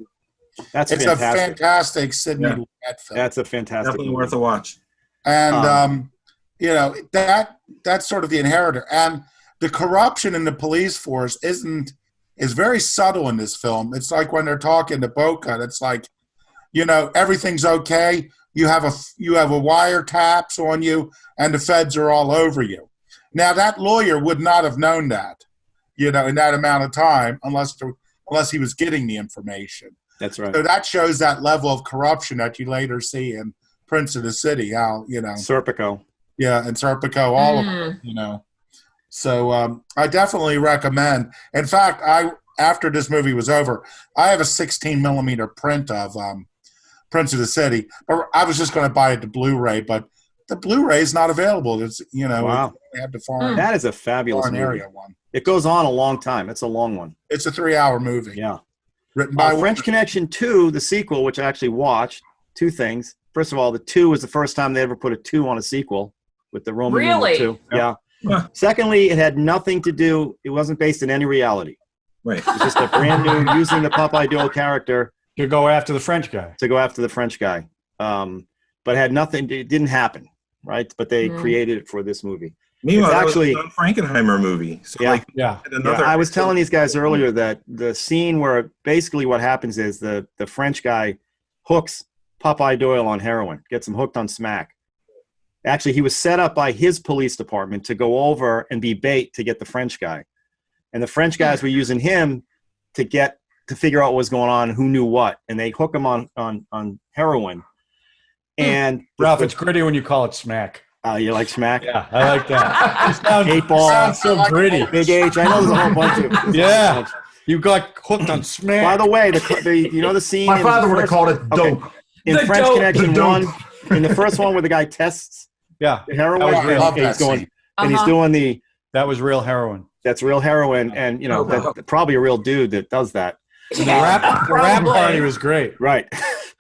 It's a fantastic Sidney Lumet film. That's a fantastic Definitely worth a watch. And you know, that's sort of the inheritor. And the corruption in the police force is very subtle in this film. It's like when they're talking to Boca, it's like, you know, everything's okay. You have a wiretaps on you, and the feds are all over you. Now that lawyer would not have known that, you know, in that amount of time, unless he was getting the information. That's right. So that shows that level of corruption that you later see in Prince of the City. How, you know, Serpico. Yeah, and Serpico, all of them, you know. So I definitely recommend. In fact, after this movie was over, I have a 16 millimeter print of Prince of the City. I was just going to buy it to Blu-ray, but the Blu-ray is not available. It's, you know, wow. Had to foreign. That is a fabulous movie. Area one. It goes on a long time. It's a long one. It's a 3-hour movie. Yeah. Written by French Connection 2, the sequel, which I actually watched. Two things. First of all, the 2 was the first time they ever put a 2 on a sequel with the Roman numeral 2. Yeah. Secondly, it had nothing to do. It wasn't based in any reality. Right. It was just a brand new, using the Popeye Doyle character to go after the French guy. But it had nothing. It didn't happen, right? But they created it for this movie. Meanwhile, it's actually that was a Frankenheimer movie. So I was telling these guys earlier that the scene where basically what happens is the French guy hooks Popeye Doyle on heroin, gets him hooked on smack. Actually, he was set up by his police department to go over and be bait to get the French guy. And the French guys were using him to figure out what was going on, who knew what. And they hook him on heroin. And Ralph, it's gritty when you call it smack. You like smack? Yeah, I like that. Sounds so gritty. Big H. I know there's a whole bunch of yeah. You got hooked on smack. By the way, you know the scene. My father would have called it dope. Okay. In the French Connection 1, in the first one where the guy tests the heroin, he's doing that was real heroin. That's real heroin, and you know, that's probably a real dude that does that. The rap party was great. Right.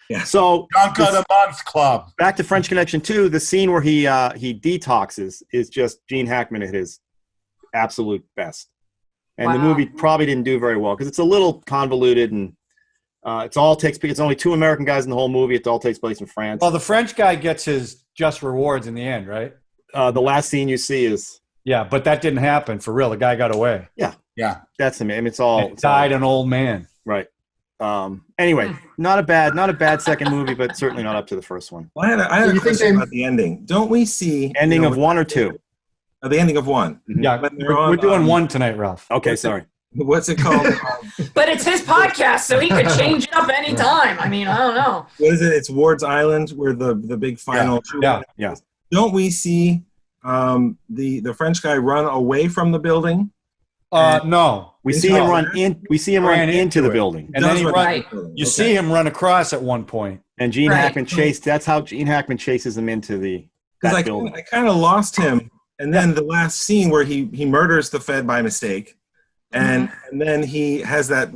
Yeah. So Dunk of the Month Club. Back to French Connection 2, the scene where he detoxes is just Gene Hackman at his absolute best. And the movie probably didn't do very well because it's a little convoluted, and it's only 2 American guys in the whole movie. It all takes place in France. Well, the French guy gets his just rewards in the end, right? The last scene you see is but that didn't happen for real. The guy got away. Yeah, that's him. I mean, it's died an old man. Right. Anyway, not a bad second movie, but certainly not up to the first one. Well, I had a question about the ending. Don't we see ending of one or two? The ending of one. Yeah, we're doing one tonight, Ralph. Okay, sorry. What's it called? But it's his podcast, so he could change it up anytime. I mean, I don't know. What is it? It's Ward's Island, where the big final. Yeah. Don't we see the French guy run away from the building? No. We see him run in. We see him run into the building, and then you see him run across at one point. And Gene Hackman chased. That's how Gene Hackman chases him into that building. I kind of lost him, and then the last scene where he murders the Fed by mistake, and then he has that.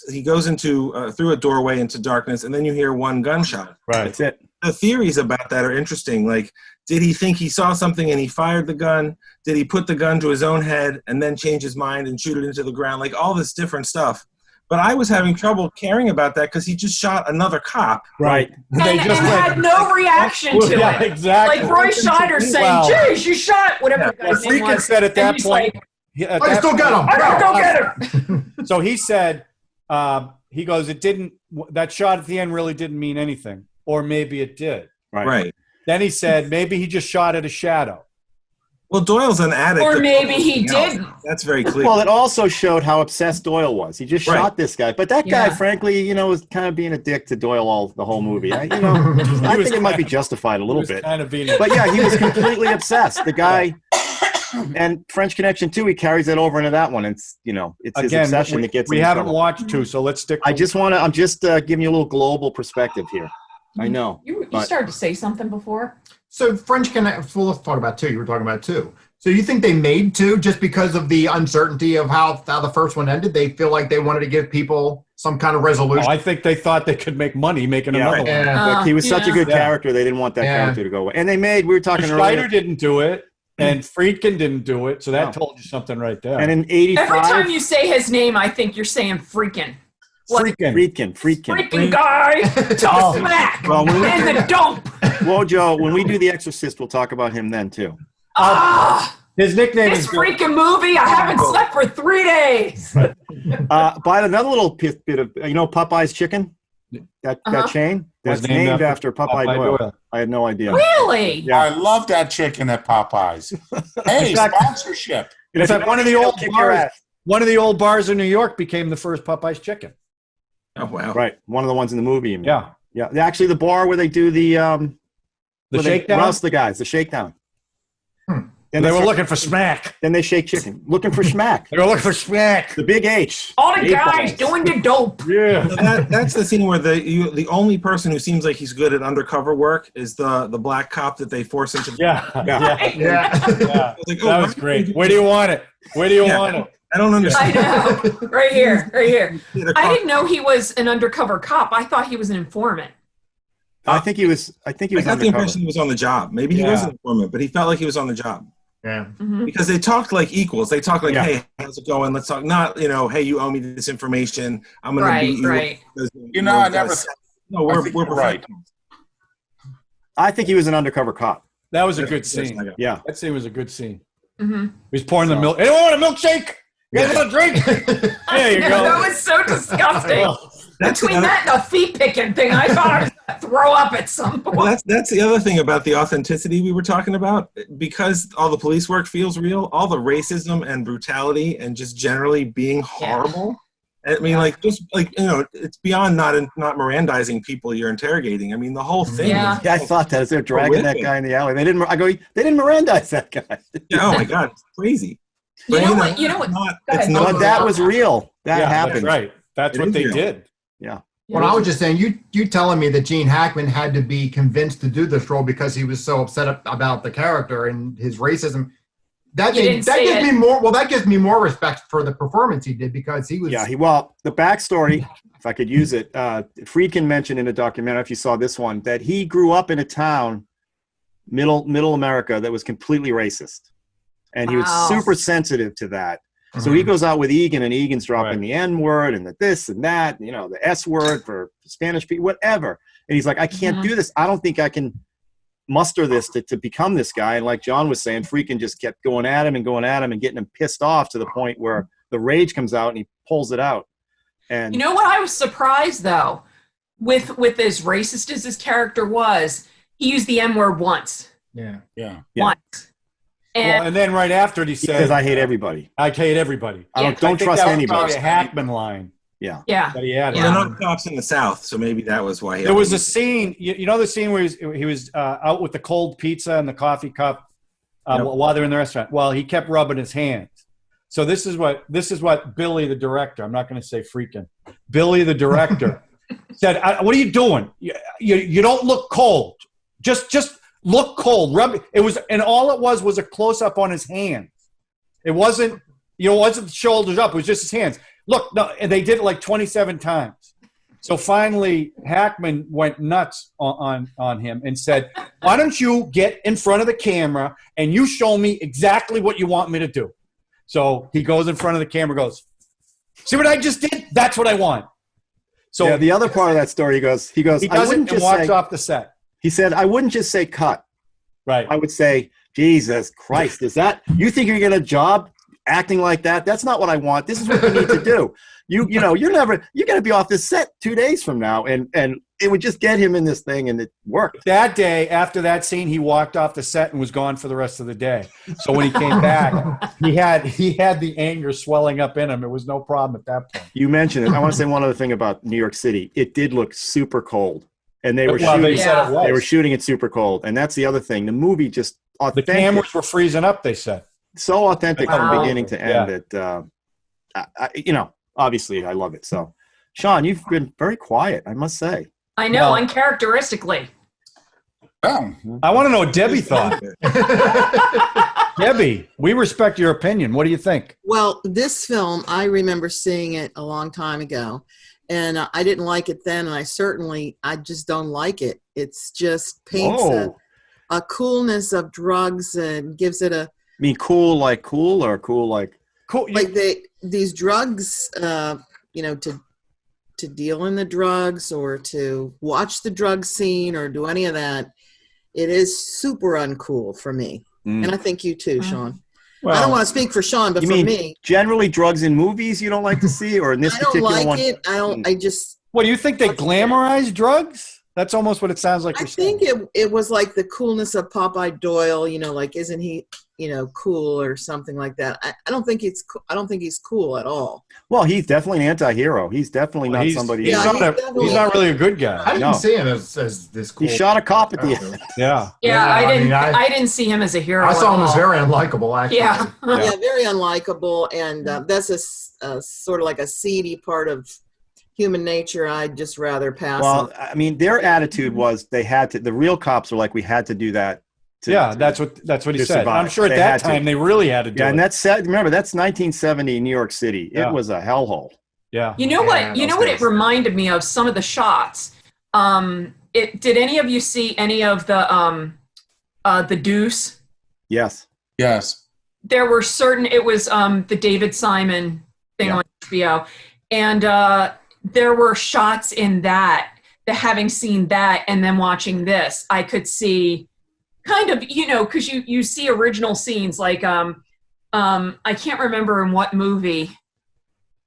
He goes into through a doorway into darkness, and then you hear one gunshot. Right. That's it. The theories about that are interesting. Like, did he think he saw something and he fired the gun? Did he put the gun to his own head and then change his mind and shoot it into the ground? Like, all this different stuff. But I was having trouble caring about that because he just shot another cop. Right. And had no reaction to it. Exactly. Like Roy Scheider saying, geez, you shot whatever the guy's name Freakin was. said at that point. I still got him. I gotta go get him. So he said, he goes, that shot at the end really didn't mean anything. Or maybe it did. Right. Then he said, maybe he just shot at a shadow. Well, Doyle's an addict. Or maybe he did. That's very clear. Well, it also showed how obsessed Doyle was. He just shot this guy. But that guy, frankly, was kind of being a dick to Doyle the whole movie. I think it might be justified a little bit. Kind of being but yeah, he was completely obsessed. The guy, and French Connection 2, he carries that over into that one. It's his obsession that gets him. We haven't watched 2, so let's stick. I'm just giving you a little global perspective here. I know. You started to say something before. So French Connection. Well, let's talk about 2. You were talking about 2. So you think they made 2 just because of the uncertainty of how the first one ended? They feel like they wanted to give people some kind of resolution. I think they thought they could make money making another one. He was such a good character. They didn't want that character to go away. And they made. We were talking earlier. Scheider didn't do it, and Friedkin didn't do it. So that told you something right there. And in '85, every time you say his name, I think you're saying freaking. Freaking guy to smack and the dope. Well, Joe, when we do The Exorcist, we'll talk about him then too. His nickname is freaking movie. I haven't slept for 3 days. By another little bit of Popeye's chicken, that chain that's named after Popeye Doyle. I had no idea. Really? Yeah. I love that chicken at Popeyes. Hey, sponsorship. In fact, one of the old bars in New York became the first Popeye's chicken. Oh wow! Right, one of the ones in the movie. Yeah. Actually, the bar where they do the shakedown. Roast the guys, the shakedown. And they were looking for smack. Then they shake chicken, looking for smack. They were looking for smack. The big H. All the guys doing the dope. Yeah. So that's the scene where the only person who seems like he's good at undercover work is the black cop that they force into. Yeah. Like, that was great. Where do you want it? Where do you want it? I don't understand. I know. Right here. I didn't know he was an undercover cop. I thought he was an informant. I think he was. I got the impression he was on the job. Maybe he was an informant, but he felt like he was on the job. Yeah. Because they talked like equals. They talked like, "Hey, how's it going? Let's talk." Not, hey, you owe me this information. I'm going to beat you. Right. I never. No, we're right. I think he was an undercover cop. That was a good scene. Yeah, that scene was a good scene. He was pouring the milk. Anyone want a milkshake? You guys want a drink? There you go. That was so disgusting. Between that and the feet picking thing, I thought I was going to throw up at some point. Well, that's the other thing about the authenticity we were talking about. Because all the police work feels real, all the racism and brutality and just generally being horrible. I mean, it's beyond not Mirandizing people you're interrogating. I mean, the whole thing. Yeah, I thought that as they're dragging that guy in the alley. They didn't Mirandize that guy. Oh my God, it's crazy. You know what? But that was real. That happened. That's right. That's what they did. Yeah. Well, I was just saying, you telling me that Gene Hackman had to be convinced to do this role because he was so upset about the character and his racism. That gives me more respect for the performance he did because he was. Yeah. Well, the backstory, if I could use it, Friedkin mentioned in a documentary, if you saw this one, that he grew up in a town, middle America, that was completely racist, and he was super sensitive to that. So he goes out with Egan, and Egan's dropping the N word and the this and that, the S word for Spanish people, whatever. And he's like, I can't do this. I don't think I can muster this to become this guy. And like John was saying, Friedkin just kept going at him and getting him pissed off to the point where the rage comes out and he pulls it out. And you know what? I was surprised though, with as racist as his character was, he used the N word once. Yeah. Once. And then right after it, he says, "I hate everybody. I hate everybody. I don't trust anybody." Probably a Hackman line. Yeah. That he had. Well, they're not cops in the South, so maybe that was why. There was a scene. You know the scene where he was out with the cold pizza and the coffee cup while they're in the restaurant. Well, he kept rubbing his hands. So this is what Billy, the director. I'm not going to say Friedkin. Billy, the director, said, "What are you doing? You don't look cold. Just look cold. Rub." It was, and all it was a close up on his hands. It wasn't the shoulders up. It was just his hands. Look, no, and they did it like 27 times. So finally, Hackman went nuts on him and said, "Why don't you get in front of the camera and you show me exactly what you want me to do?" So he goes in front of the camera, goes, "See what I just did? That's what I want." So the other part of that story, he goes, he does it and walks off the set. He said, "I wouldn't just say cut. Right. I would say, Jesus Christ, is that, you think you're going to job acting like that? That's not what I want. This is what you need to do. You're going to be off this set 2 days from now." And it would just get him in this thing, and it worked. That day, after that scene, he walked off the set and was gone for the rest of the day. So when he came back, he had the anger swelling up in him. It was no problem at that point. You mentioned it. I want to say one other thing about New York City. It did look super cold. And they were they were shooting it super cold. And that's the other thing. The movie just authentic. The cameras were freezing up, they said. So authentic from beginning to end that, obviously I love it. So, Sean, you've been very quiet, I must say. I know, uncharacteristically. Oh. I want to know what Debbie thought. Debbie, we respect your opinion. What do you think? Well, this film, I remember seeing it a long time ago, and I didn't like it then, and I just don't like it. It's just paints a coolness of drugs and gives it a... You mean cool like cool, or cool like... Cool. Like these drugs, to deal in the drugs or to watch the drug scene or do any of that, it is super uncool for me. And I think you too, Sean. Well, I don't want to speak for Sean, but for me, generally drugs in movies you don't like to see, or in this particular one? I don't like it. What do you think? They glamorize drugs? That's almost what it sounds like. I think it was like the coolness of Popeye Doyle. Like, isn't he, cool or something like that? I don't think he's cool at all. Well, he's definitely an anti-hero. He's definitely not somebody. He's not really a good guy. I didn't see him as this cool. He shot a cop at the end. Yeah. I didn't see him as a hero. I saw him as very unlikable, actually. Yeah. Yeah, very unlikable, and that's a sort of like a seedy part of human nature. I'd just rather pass. Well, I mean, their attitude was the real cops were like, we had to do that. That's what he said. I'm sure at that time they really had to do it. And remember, that's 1970 New York City. It was a hellhole. Yeah. You know what it reminded me of? Some of the shots. Did any of you see any of the Deuce? Yes. There were it was the David Simon thing on HBO. And there were shots in that having seen that and then watching this, I could see kind of, because you see original scenes like I can't remember in what movie.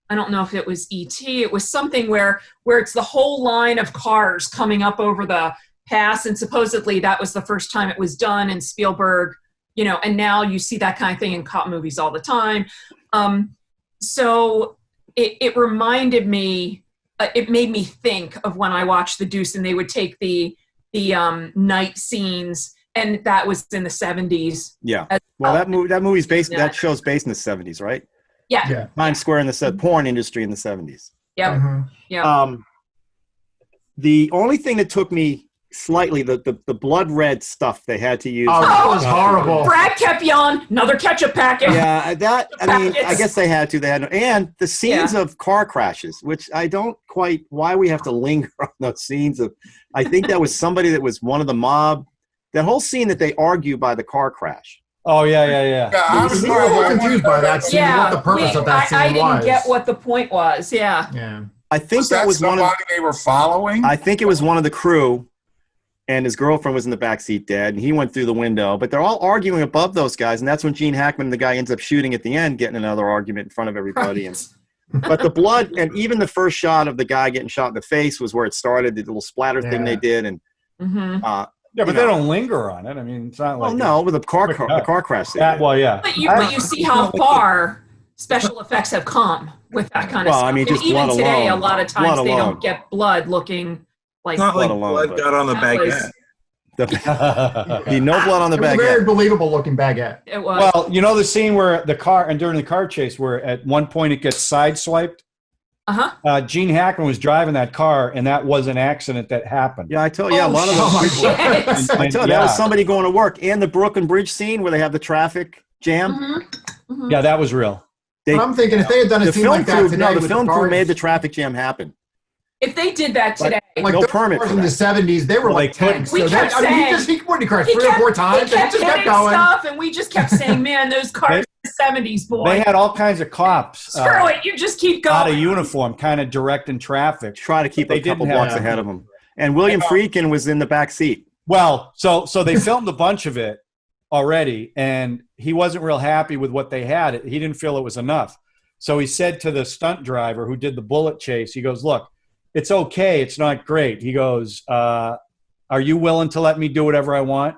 I don't know if it was E.T. It was something where it's the whole line of cars coming up over the pass, and supposedly that was the first time it was done, and Spielberg, and now you see that kind of thing in cop movies all the time. So it reminded me, it made me think of when I watched The Deuce, and they would take the night scenes, and that was in the 70s. Yeah. Well, that movie's based. That show's based in the 70s, right? Yeah. Times Square in the porn industry in the 70s. Yep. Mm-hmm. Yeah. The only thing that took me slightly, the blood red stuff they had to use. Oh, that was horrible. Brad kept yelling, another ketchup packet. Yeah, I guess they had to. And the scenes of car crashes, which I don't quite, why we have to linger on those scenes of, I think that was somebody that was one of the mob. That whole scene that they argue by the car crash. Oh, yeah. I was a little confused by that scene. What the purpose of that scene was. I didn't get what the point was. Yeah. I think that was one of they were following. I think it was one of the crew, and his girlfriend was in the backseat dead, and he went through the window. But they're all arguing above those guys, and that's when Gene Hackman, the guy, ends up shooting at the end, getting another argument in front of everybody. Right. But the blood, and even the first shot of the guy getting shot in the face was where it started. The little splatter thing they did, and yeah, but they don't linger on it. I mean, it's not like with the car crash. Well, yeah. But you see how far special effects have come with that kind of stuff. I mean, just even blood today, alone. a lot of times they don't get blood looking like. It's not like blood got on the baguette. No blood on the baguette. Very believable looking baguette. It was. Well, you know the scene where during the car chase, where at one point it gets sideswiped. Gene Hackman was driving that car, and that was an accident that happened. Yeah, I tell you, a lot of those people. I tell you, that was somebody going to work. And the Brooklyn Bridge scene where they have the traffic jam. Yeah, that was real. But I'm thinking if they had done a scene like that today, the film crew made the traffic jam happen. If they did that today, like no permit in the 70s, they were like tanks. We kept saying, he crashed 3 or 4 times. He kept kept going. Stuff, and we just kept saying, "Man, those cars in the 70s, boy." They had all kinds of cops. Screw it, you just keep going. Out of uniform, kind of directing traffic. Try to keep a couple blocks ahead of them. And William Friedkin was in the back seat. Well, so they filmed a bunch of it already, and he wasn't real happy with what they had. He didn't feel it was enough. So he said to the stunt driver who did the bullet chase, he goes, "Look, it's okay. It's not great." He goes, "Are you willing to let me do whatever I want?"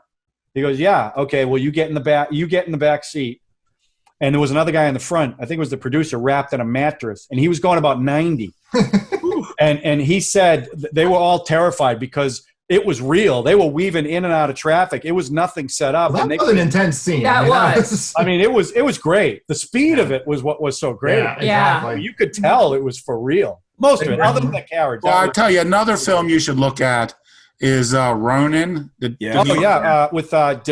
He goes, "Yeah, okay. Well, you get in the back. You get in the back seat." And there was another guy in the front. I think it was the producer, wrapped in a mattress, and he was going about 90. and he said they were all terrified because it was real. They were weaving in and out of traffic. It was nothing set up. Well, that was an intense scene. That was. I mean, it was great. The speed of it was what was so great. Yeah, exactly. You could tell it was for real. Most of it, other than the carriage. Well, I'll tell you, another film you should look at is Ronin. With Robert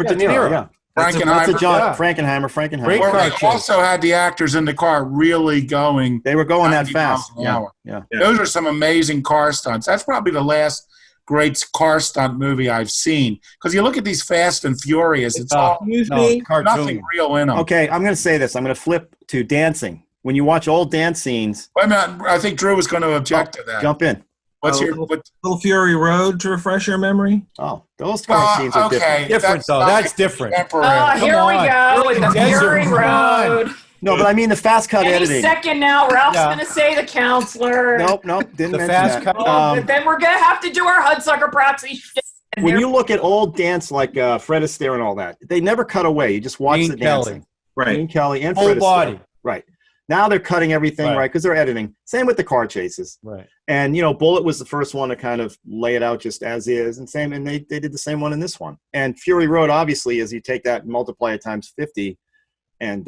De Niro. Yeah. Frankenheimer. Where they also had the actors in the car really going. They were going that fast. Yeah. Those are some amazing car stunts. That's probably the last great car stunt movie I've seen. Because you look at these Fast and Furious, it's all nothing real in them. Okay, I'm going to say this. I'm going to flip to dancing. When you watch old dance scenes. Wait a minute. I think Drew was going to object to that. Jump in. What's your Little Fury Road to refresh your memory? Oh, those car scenes are different. That's different. Here we go with the Fury Road. No, but I mean the fast cut editing. Any second now, Ralph's going to say the counselor. Nope, didn't mention fast that. cut. But then we're going to have to do our Hudsucker Proxy shit. When you look at old dance like Fred Astaire and all that, they never cut away. You just watch the dancing. Right. Gene Kelly and Full Fred Astaire. body. Right. Now they're cutting everything right because they're editing. Same with the car chases. Right. And Bullet was the first one to kind of lay it out just as is, and they did the same one in this one. And Fury Road obviously is you take that and multiply it times 50, and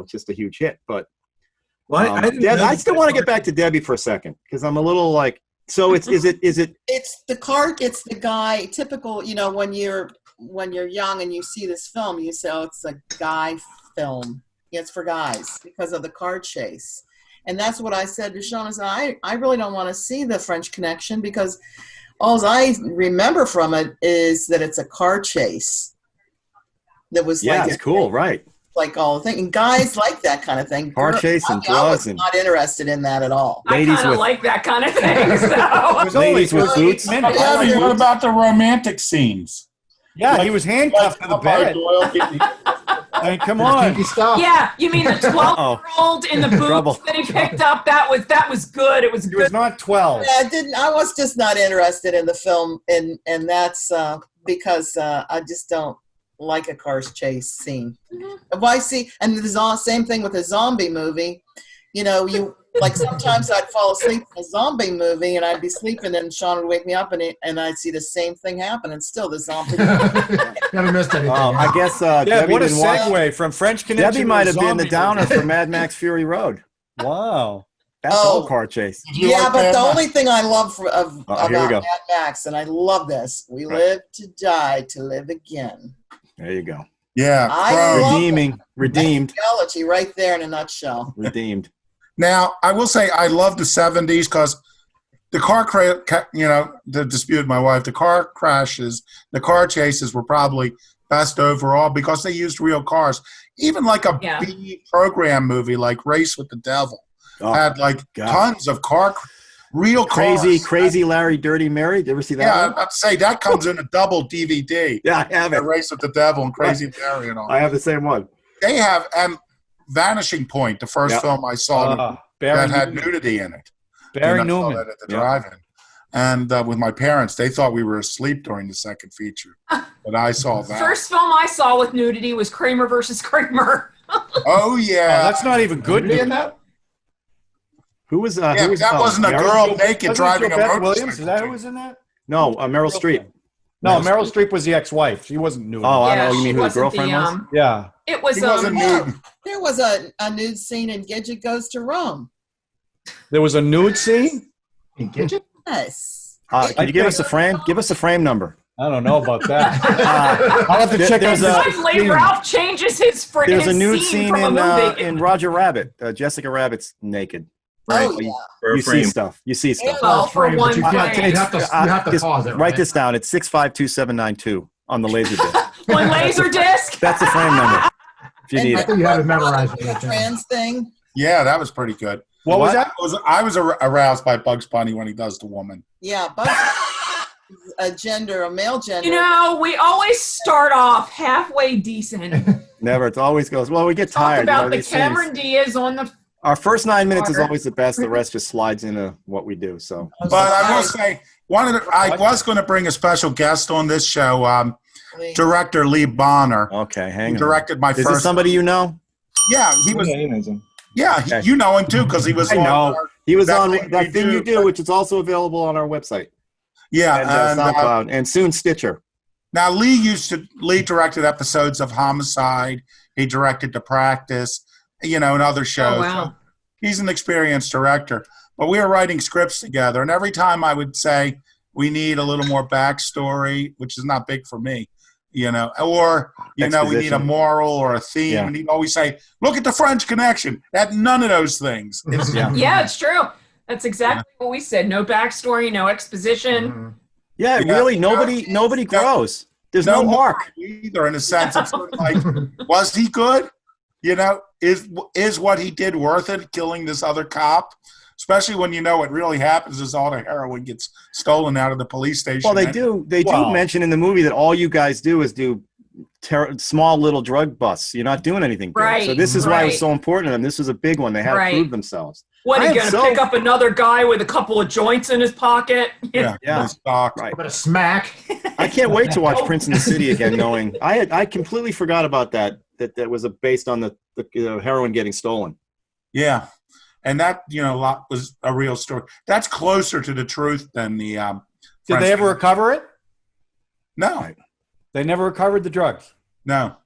just a huge hit. But I still want to get back to Debbie for a second because I'm a little like. So is it? It's the guy. Typical, when you're young and you see this film, you say, "Oh, it's a guy film." It's for guys because of the car chase. And that's what I said to Sean. I said, I really don't want to see the French Connection because all I remember from it is that it's a car chase. That was it's cool, right? Like all the thing. And guys like that kind of thing. Car chase and drugs. I was not interested in that at all. I kind of like that kind of thing. So. Ladies with boots. What about the romantic scenes? Yeah, he was handcuffed to the bed. I mean, come on. Yeah, you mean the 12-year-old in the boots that he picked up? That was good. It was good. He was not 12. Yeah, I was just not interested in the film, and that's because I just don't like a car chase scene. Why see? And the same thing with a zombie movie. Like sometimes I'd fall asleep in a zombie movie and I'd be sleeping and Sean would wake me up and I'd see the same thing happen and still the zombie. Never missed anything. I guess Debbie what a segue from French Connection. Debbie might have been the downer for Mad Max Fury Road. Wow. That's all car chase. Yeah, but the only thing I love about Mad Max, and I love this, we live to die to live again. There you go. Yeah. Redeemed. Theology right there in a nutshell. Redeemed. Now, I will say I love the 70s because the car to dispute my wife, the car crashes, the car chases were probably best overall because they used real cars. Even like a B program movie like Race with the Devil had tons of real cars. Crazy Larry, Dirty Mary. Did you ever see that? Yeah, I'm about to say that comes in a double DVD. Yeah, I have it. Race with the Devil and Crazy Larry and all. I have the same one. They have, and Vanishing Point, the first film I saw that had nudity in it. Barry I saw Newman. that at the drive-in. And with my parents, they thought we were asleep during the second feature. But I saw that. First film I saw with nudity was Kramer versus Kramer. Oh, yeah. That's not even good in that? Who was that who was, wasn't a girl naked driving a motorcycle. Williams? Is that who was in that? No, Meryl Streep. No, Meryl Streep was the ex-wife. She wasn't nude. Oh, I don't know. You mean who the girlfriend was? Yeah. It was there was a nude scene in Gidget Goes to Rome. There was a nude scene in Gidget? Yes. Can you give us a frame? Give us a frame number. I don't know about that. I'll have to check out Suddenly Ralph changes his There's a nude scene scene from a movie. in Roger Rabbit. Jessica Rabbit's naked. Right. Oh, yeah. You see stuff. You see stuff. Well, for one you have to pause it. Write this down. It's 652-792 on the laser disc. One laser disc? That's the frame number. If you need I think you have it memorized. The trans thing. Yeah, that was pretty good. What was that? I was aroused by Bugs Bunny when he does the woman. Yeah, Bugs a male gender. You know, we always start off halfway decent. Never. It always goes, well, we get Talk tired. about the Cameron Diaz on the... Our first 9 minutes is always the best. The rest just slides into what we do. So, but I will say, I was going to bring a special guest on this show, director Lee Bonner. Okay, hang on. Directed my first. Is this somebody you know? Yeah, he was. Yeah, you know him too because he was. I know. He was on That Thing You Do, which is also available on our website. Yeah, and SoundCloud, and soon Stitcher. Now Lee directed episodes of Homicide. He directed The Practice, and other shows. Oh, wow. So he's an experienced director. But we were writing scripts together, and every time I would say we need a little more backstory, which is not big for me, or we need a moral or a theme, and he'd always say, "Look at the French Connection." That none of those things. Yeah, it's true. That's exactly what we said. No backstory, no exposition. Mm-hmm. Yeah, really, nobody grows. There's no mark either. In a sense, it's sort of like, was he good? Is what he did worth it? Killing this other cop, especially when what really happens is all the heroin gets stolen out of the police station. Well, they do mention in the movie that all you guys do is do small little drug busts. You're not doing anything big. Right, so this is why it was so important to them. This was a big one. They had to prove themselves. What, are you going to pick up another guy with a couple of joints in his pocket? Yeah. Right. But a smack. I can't wait to watch Prince in the City again, knowing I completely forgot about that was based on the heroin getting stolen. Yeah. And that, was a real story. That's closer to the truth than the Did they ever recover it? No. They never recovered the drugs? No.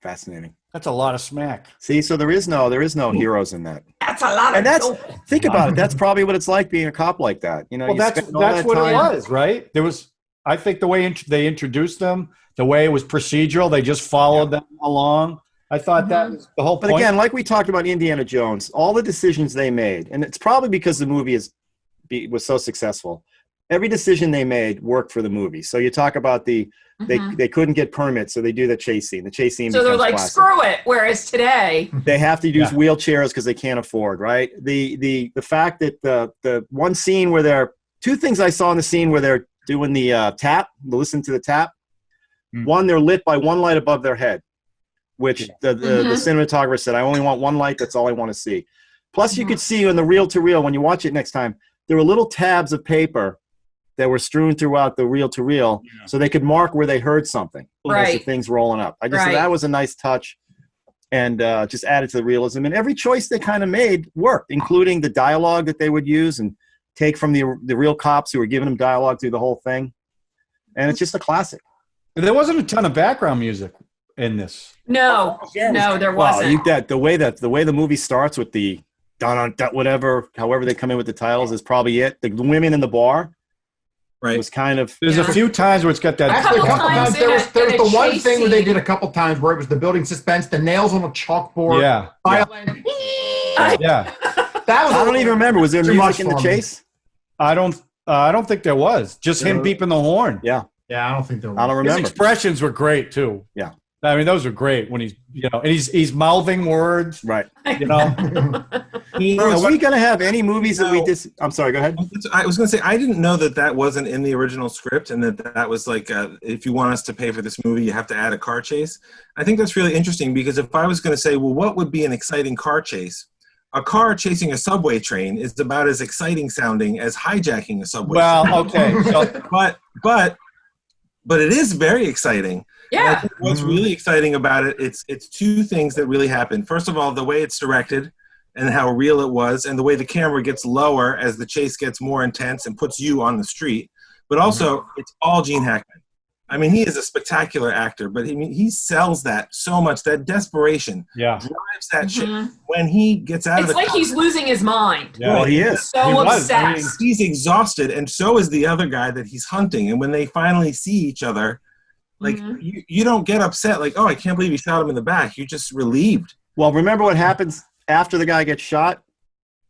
Fascinating. That's a lot of smack. See, so there is no heroes in that. That's a lot of think about it. That's probably what it's like being a cop like that. Well, that's what it was, right? I think the way they introduced them, the way it was procedural, they just followed them along. I thought that was the whole point. But again, like we talked about Indiana Jones, all the decisions they made, and it's probably because the movie was so successful. Every decision they made worked for the movie. So you talk about they couldn't get permits, so they do the chase scene. The chase scene. So they're like, classic. screw it. Whereas today, they have to use wheelchairs because they can't afford. Right. The fact that the one scene where two things I saw in the scene where they're doing the tap, listen to the tap. One, they're lit by one light above their head, which the cinematographer said, I only want one light. That's all I want to see. Plus, you could see in the reel-to-reel, when you watch it next time, there were little tabs of paper that were strewn throughout the reel-to-reel so they could mark where they heard something as the thing's rolling up. I just thought that was a nice touch and just added to the realism. And every choice they kind of made worked, including the dialogue that they would use and take from the real cops who were giving them dialogue through the whole thing. And it's just a classic. There wasn't a ton of background music in this. No, there wasn't. Well, the way the movie starts with the dun whatever, however they come in with the titles is probably it. The women in the bar, right? Was kind of. There's a few times where it's got that. Actually, a couple times there was the one thing where they did a couple times where it was the building suspense, the nails on a chalkboard. Yeah. Yeah. That was. I don't even remember. Was there music in the chase? I don't think there was. Just him beeping the horn. Yeah. Yeah, I don't think there was. I don't remember. His expressions were great too. Yeah. I mean, those are great when he's, and he's mouthing words. Right. Are we going to have any movies that we just? I'm sorry. Go ahead. I was going to say I didn't know that wasn't in the original script, and that was like, if you want us to pay for this movie, you have to add a car chase. I think that's really interesting because if I was going to say, well, what would be an exciting car chase? A car chasing a subway train is about as exciting sounding as hijacking a subway train. Well, okay. So, but it is very exciting. Yeah. I think what's really exciting about it, it's two things that really happen. First of all, the way it's directed and how real it was, and the way the camera gets lower as the chase gets more intense and puts you on the street. But also, it's all Gene Hackman. I mean, he is a spectacular actor, but he sells that so much. That desperation drives that shit when he gets out of the car. It's like he's losing his mind. Yeah. Well, he is. So obsessed. I mean, he's exhausted, and so is the other guy that he's hunting. And when they finally see each other, like, you don't get upset like, oh, I can't believe he shot him in the back. You're just relieved. Well, remember what happens after the guy gets shot?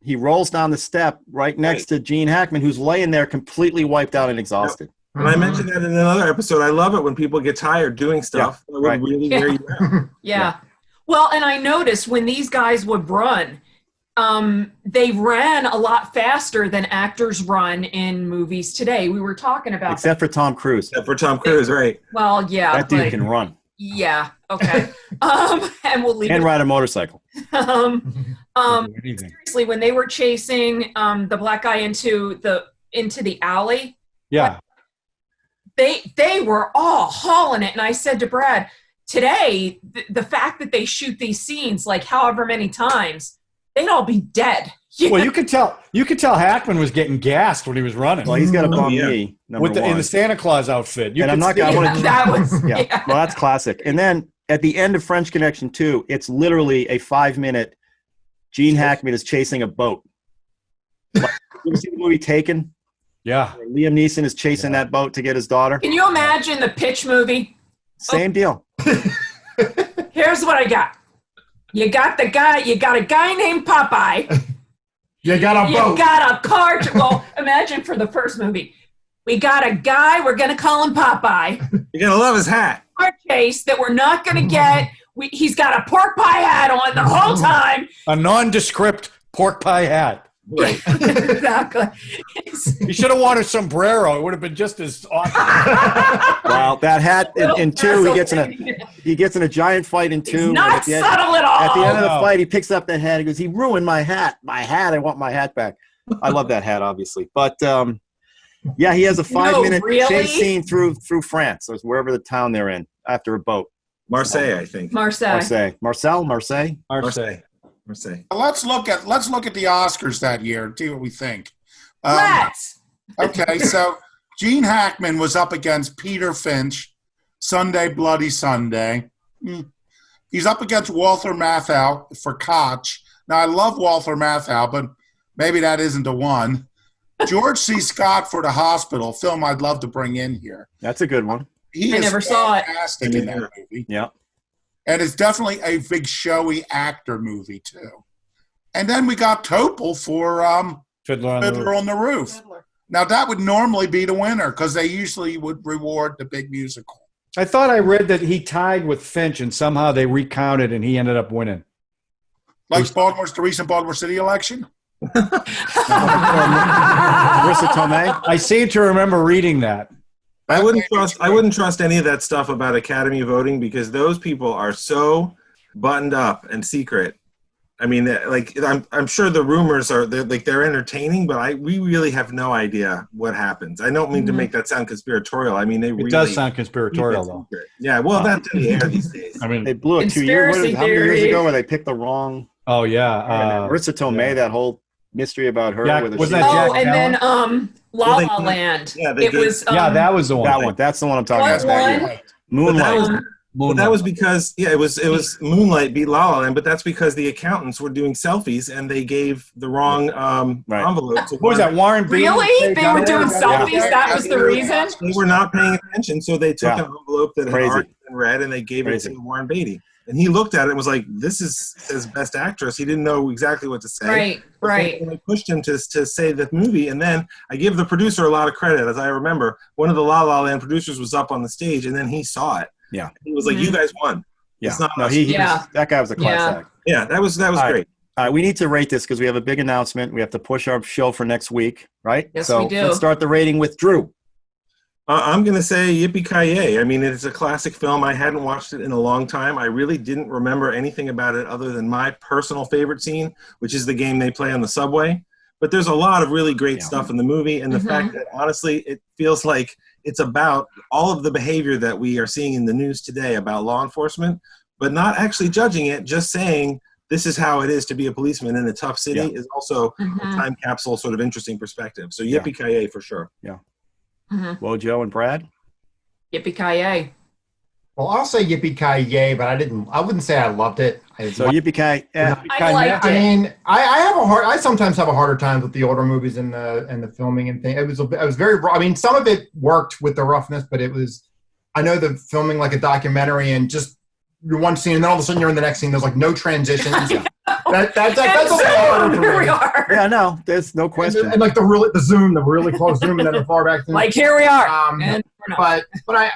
He rolls down the step right next to Gene Hackman, who's laying there completely wiped out and exhausted. And I mentioned that in another episode. I love it when people get tired doing stuff. Yeah, right. Really wear you out. Yeah. Well, and I noticed when these guys would run, they ran a lot faster than actors run in movies today. We were talking about Except for Tom Cruise. Except for Tom Cruise, right. Well, yeah. That dude can run. Yeah. Okay. And we'll leave and ride a motorcycle. Seriously, when they were chasing the black guy into the alley. Yeah. They were all hauling it. And I said to Brad, today, the fact that they shoot these scenes like however many times, they'd all be dead. Well, you could tell Hackman was getting gassed when he was running. Well, he's got a bum knee, in the Santa Claus outfit. Well, that's classic. And then at the end of French Connection 2, it's literally a 5-minute Gene Hackman is chasing a boat. You ever see the movie Taken? Yeah. Liam Neeson is chasing that boat to get his daughter. Can you imagine the Pitch movie? Same deal. Here's what I got. You got a guy named Popeye. You got a boat. You got a car. Well, imagine for the first movie. We got a guy, we're going to call him Popeye. You're going to love his hat. Car chase that we're not going to get. He's got a pork pie hat on the whole time. A nondescript pork pie hat. Right. Exactly. He should have worn a sombrero. It would have been just as awesome. Well, that hat in 2, he gets in a giant fight in 2. He's not subtle at all. At the end of the fight, he picks up that hat. He goes, "He ruined my hat. My hat. I want my hat back." I love that hat, obviously, but yeah, he has a 5-minute chase scene through France, or wherever the town they're in after a boat. Marseille, I think. Marseille. Marseille. Let's look at the Oscars that year and see what we think. Let's. Okay, so Gene Hackman was up against Peter Finch, Sunday Bloody Sunday. He's up against Walter Matthau for Koch. Now, I love Walter Matthau, but maybe that isn't the one. George C. Scott for The Hospital, film I'd love to bring in here. That's a good one. I never saw it. Fantastic in that movie. Yeah. And it's definitely a big showy actor movie too. And then we got Topol for Fiddler on the Roof. Fiddler. Now that would normally be the winner because they usually would reward the big musical. I thought I read that he tied with Finch and somehow they recounted and he ended up winning. Like the recent Baltimore City election? Marissa Tomei? I seem to remember reading that. I wouldn't trust any of that stuff about Academy voting because those people are so buttoned up and secret. I mean, like I'm sure the rumors they're entertaining, but we really have no idea what happens. I don't mean to make that sound conspiratorial. I mean, it does sound conspiratorial though. Yeah, well, that's in the air these days. I mean, they blew it 2 years. How many years ago where they picked the wrong? Oh yeah, Marissa Tomei. That whole mystery about her. Yeah, was that Jack and then La La Land. Yeah, that was the one. That one. That's the one I'm talking about. Moonlight. Well, that was because it was Moonlight beat La La Land, but that's because the accountants were doing selfies and they gave the wrong envelope. To what was that, Warren Beatty? Really? They were doing selfies? Yeah. That was the reason? They were not paying attention, so they took an envelope that had already been read and they gave it to Warren Beatty. And he looked at it and was like, "This says Best Actress." He didn't know exactly what to say. Right. And I pushed him to say the movie, and then I give the producer a lot of credit. As I remember, one of the La La Land producers was up on the stage, and then he saw it. Yeah. He was like, "You guys won." Yeah. It's not No, us. that guy was a class act. Yeah, that was All right. great. All right, we need to rate this because we have a big announcement. We have to push our show for next week, right? Yes, so we do. Let's start the rating with Drew. I'm going to say Yippee-Ki-Yay. I mean, it's a classic film. I hadn't watched it in a long time. I really didn't remember anything about it other than my personal favorite scene, which is the game they play on the subway. But there's a lot of really great stuff in the movie. And the fact that, honestly, it feels like it's about all of the behavior that we are seeing in the news today about law enforcement, but not actually judging it, just saying this is how it is to be a policeman in a tough city is also a time capsule sort of interesting perspective. So Yippee-Ki-Yay for sure. Yeah. Well, Joe and Brad? Yippee-Ki-Yay. Well, I'll say Yippee-Ki-Yay, but I wouldn't say I loved it. So Yippee-Ki-Yay. I liked it. I mean, I sometimes have a harder time with the older movies and the filming and thing. It was very, I mean, some of it worked with the roughness, but it was, I know the filming like a documentary and just one scene and then all of a sudden you're in the next scene. There's like no transitions. That's a little harder for me. Here we are. Yeah, no, there's no question. And like the really close zoom and then the far back zoom. Like here we are. And but I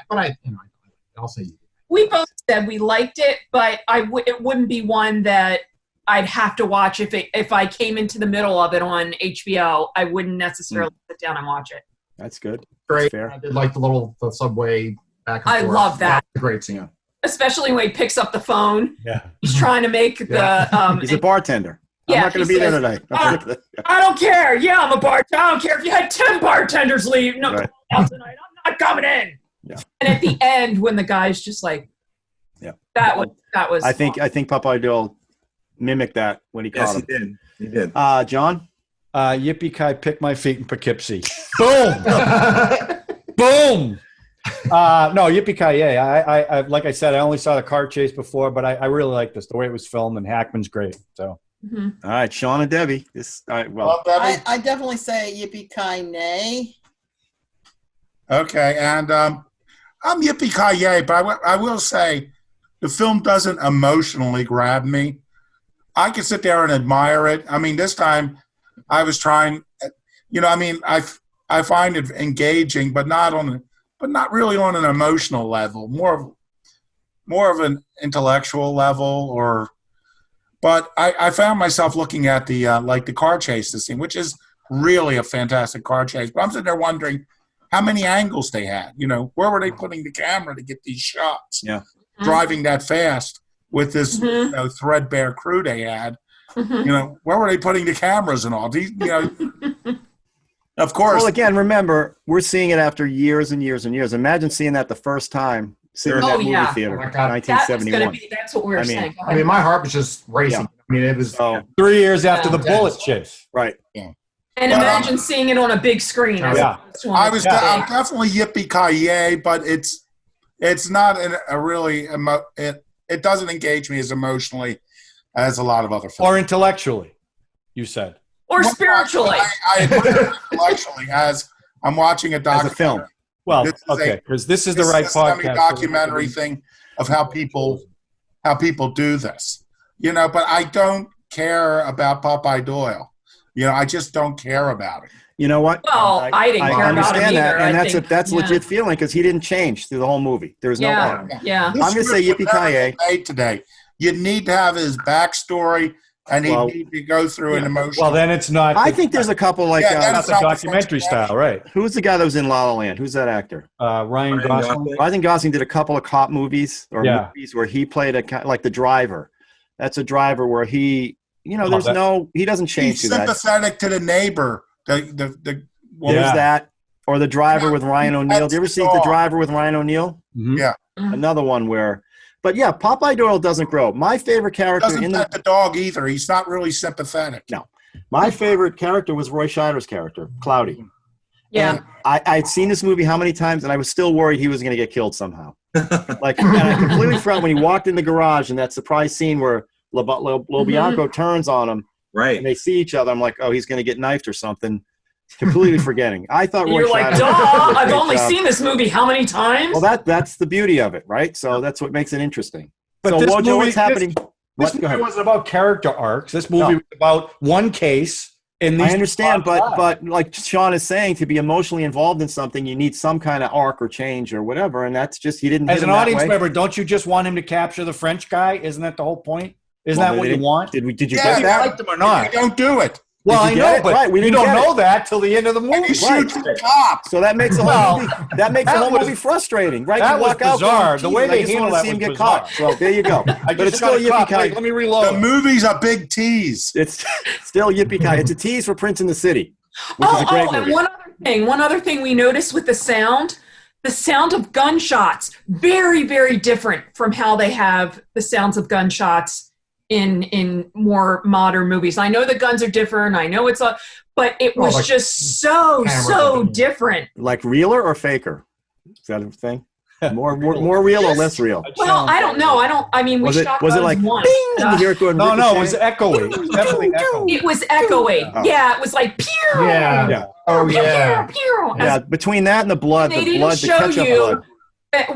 I'll say we both said we liked it, but it wouldn't be one that I'd have to watch if I came into the middle of it on HBO. I wouldn't necessarily sit down and watch it. That's good. Great. That's fair. I did like the subway back and forth. I love that. That's a great scene. Especially when he picks up the phone. Yeah. He's trying to make the he's a bartender. Yeah, I'm not going to be there tonight. I don't care. Yeah, I'm a bartender. I don't care if you had 10 bartenders leave. No, right. out tonight. I'm not coming in. Yeah. And at the end, when the guy's just like, that was. I think Popeye Doyle mimicked that when he caught him. Yes, he did. John? Yippee-Ki, pick my feet in Poughkeepsie. Boom. Boom. No, Yippee-Ki-Yay. I like I said, I only saw the car chase before, but I really like this. The way it was filmed, and Hackman's great. So, all right, Sean and Debbie. All right, well, I definitely say Yippee-Ki-Nay. Okay, and I'm Yippee-Ki-Yay, but I will say the film doesn't emotionally grab me. I can sit there and admire it. I mean, this time I was trying, I mean, I find it engaging, but not really on an emotional level. More of an intellectual level, but I found myself looking at the like the car chase scene, which is really a fantastic car chase. But I'm sitting there wondering how many angles they had. Where were they putting the camera to get these shots? Yeah, driving that fast with this threadbare crew they had. Where were they putting the cameras and all? These, of course. Well, again, remember, we're seeing it after years and years and years. Imagine seeing that the first time sitting in that movie theater, 1971. That's what we were saying. I mean, my heart was just racing. Yeah. I mean, it was 3 years after the bullet chase. Right. Yeah. And imagine seeing it on a big screen. Yeah. I'm definitely Yippee-Ki-Yay, but it's not a really it doesn't engage me as emotionally as a lot of other films. Or intellectually, you said. Or spiritually. I admire it intellectually as I'm watching a documentary. As a film. Well, okay, because this is the right podcast. Documentary thing of how people do this, But I don't care about Popeye Doyle. I just don't care about it. You know what? Well, I didn't care about him either. And that's a legit feeling because he didn't change through the whole movie. There was no arc. Yeah. I'm going to say Yippee-Ki-Yay. Made today. You need to have his backstory, and he need to go through an emotional. Well, then it's not. I think there's a couple like not the documentary style, right? Who's the guy that was in La La Land? Who's that actor? Ryan Gosling. Ryan Gosling did a couple of cop movies movies where he played like the driver. That's a driver where he, he doesn't change. He's sympathetic to the neighbor. What was that? Or the driver with Ryan O'Neal. Do you ever see the driver with Ryan O'Neal? Mm-hmm. Yeah. Another one where. But yeah, Popeye Doyle doesn't grow. My favorite character doesn't pet the dog either. He's not really sympathetic. No, my favorite character was Roy Scheider's character, Cloudy. Yeah, and I'd seen this movie how many times, and I was still worried he was going to get killed somehow. And I completely forgot when he walked in the garage and that surprise scene where LoBianco turns on him, right? And they see each other. I'm like, oh, he's going to get knifed or something. Completely forgetting. I thought you're like, duh! I've only seen this movie how many times? Well, that's the beauty of it, right? So that's what makes it interesting. But so, this movie, what's happening? This movie wasn't about character arcs. This movie was about one case in I these understand, top but like Sean is saying, to be emotionally involved in something, you need some kind of arc or change or whatever, and that's just he didn't. As hit an him that audience way. member, don't you just want him to capture the French guy? Isn't that the whole point? Isn't that what you want? Did you Yeah, get Whether you that? liked him or not? You don't do it. Well, I Did you know, get it? but Right, we you didn't don't get know it. that till the end of the movie. He shoots the cop. So that makes the whole movie. That makes the that whole was- movie frustrating, right? that You walk was out bizarre. going, The way "Jesus, I they just handled wanna that see him was get caught." bizarre. Well, there you go. I But it's just got still a cop. Yippee-Ki-Yay. Wait, let me reload. The movie's a big tease. It's still Yippee-Ki-Yay. It's a tease for Prince in the City, which is a great movie. And one other thing we noticed with the sound of gunshots, very, very different from how they have the sounds of gunshots in more modern movies. I know the guns are different. I know but it was like just so different. Like realer or faker? Is that a thing? More real or less real? Well, I don't know. I mean, we Was it shot like guns once. bing? You hear it going No, it ricochet? was echoey. It was definitely echoey. It was echoey. Oh. Yeah, it was like pew. Yeah. Oh, pew, yeah. pew, pew. Yeah, between that and the blood, They the didn't blood, the show ketchup you blood.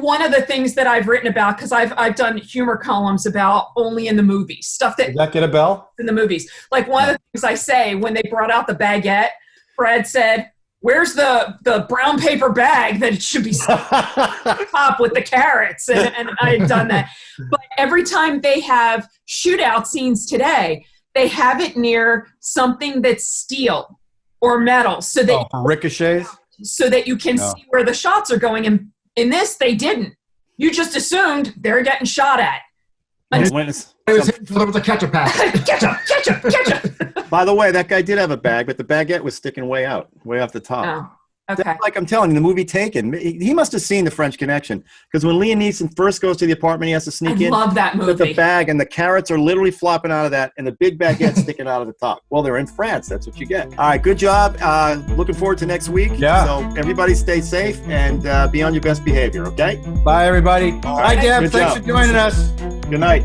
one of the things that I've written about, because I've done humor columns about only in the movies, stuff that Did that get a bell? in the movies. Like one of the things I say when they brought out the baguette, Fred said, "Where's the brown paper bag that it should be top with the carrots?" And I had done that. But every time they have shootout scenes today, they have it near something that's steel or metal, so that ricochets, so that you can see where the shots are going. And in this, they didn't. You just assumed they're getting shot at. It was there was a ketchup packet. ketchup. By the way, that guy did have a bag, but the baguette was sticking way out, way off the top. Oh, okay. Like I'm telling you, the movie Taken, he must have seen The French Connection, because when Liam Neeson first goes to the apartment, he has to sneak in. I love that With the movie. bag, and the carrots are literally flopping out of that, and the big baguette sticking out of the top. Well, they're in France. That's what you get. All right, good job. Looking forward to next week. Yeah. So everybody stay safe and be on your best behavior, okay? Bye, everybody. All Bye, right. Deb. Good Thanks job. for joining us. Good night.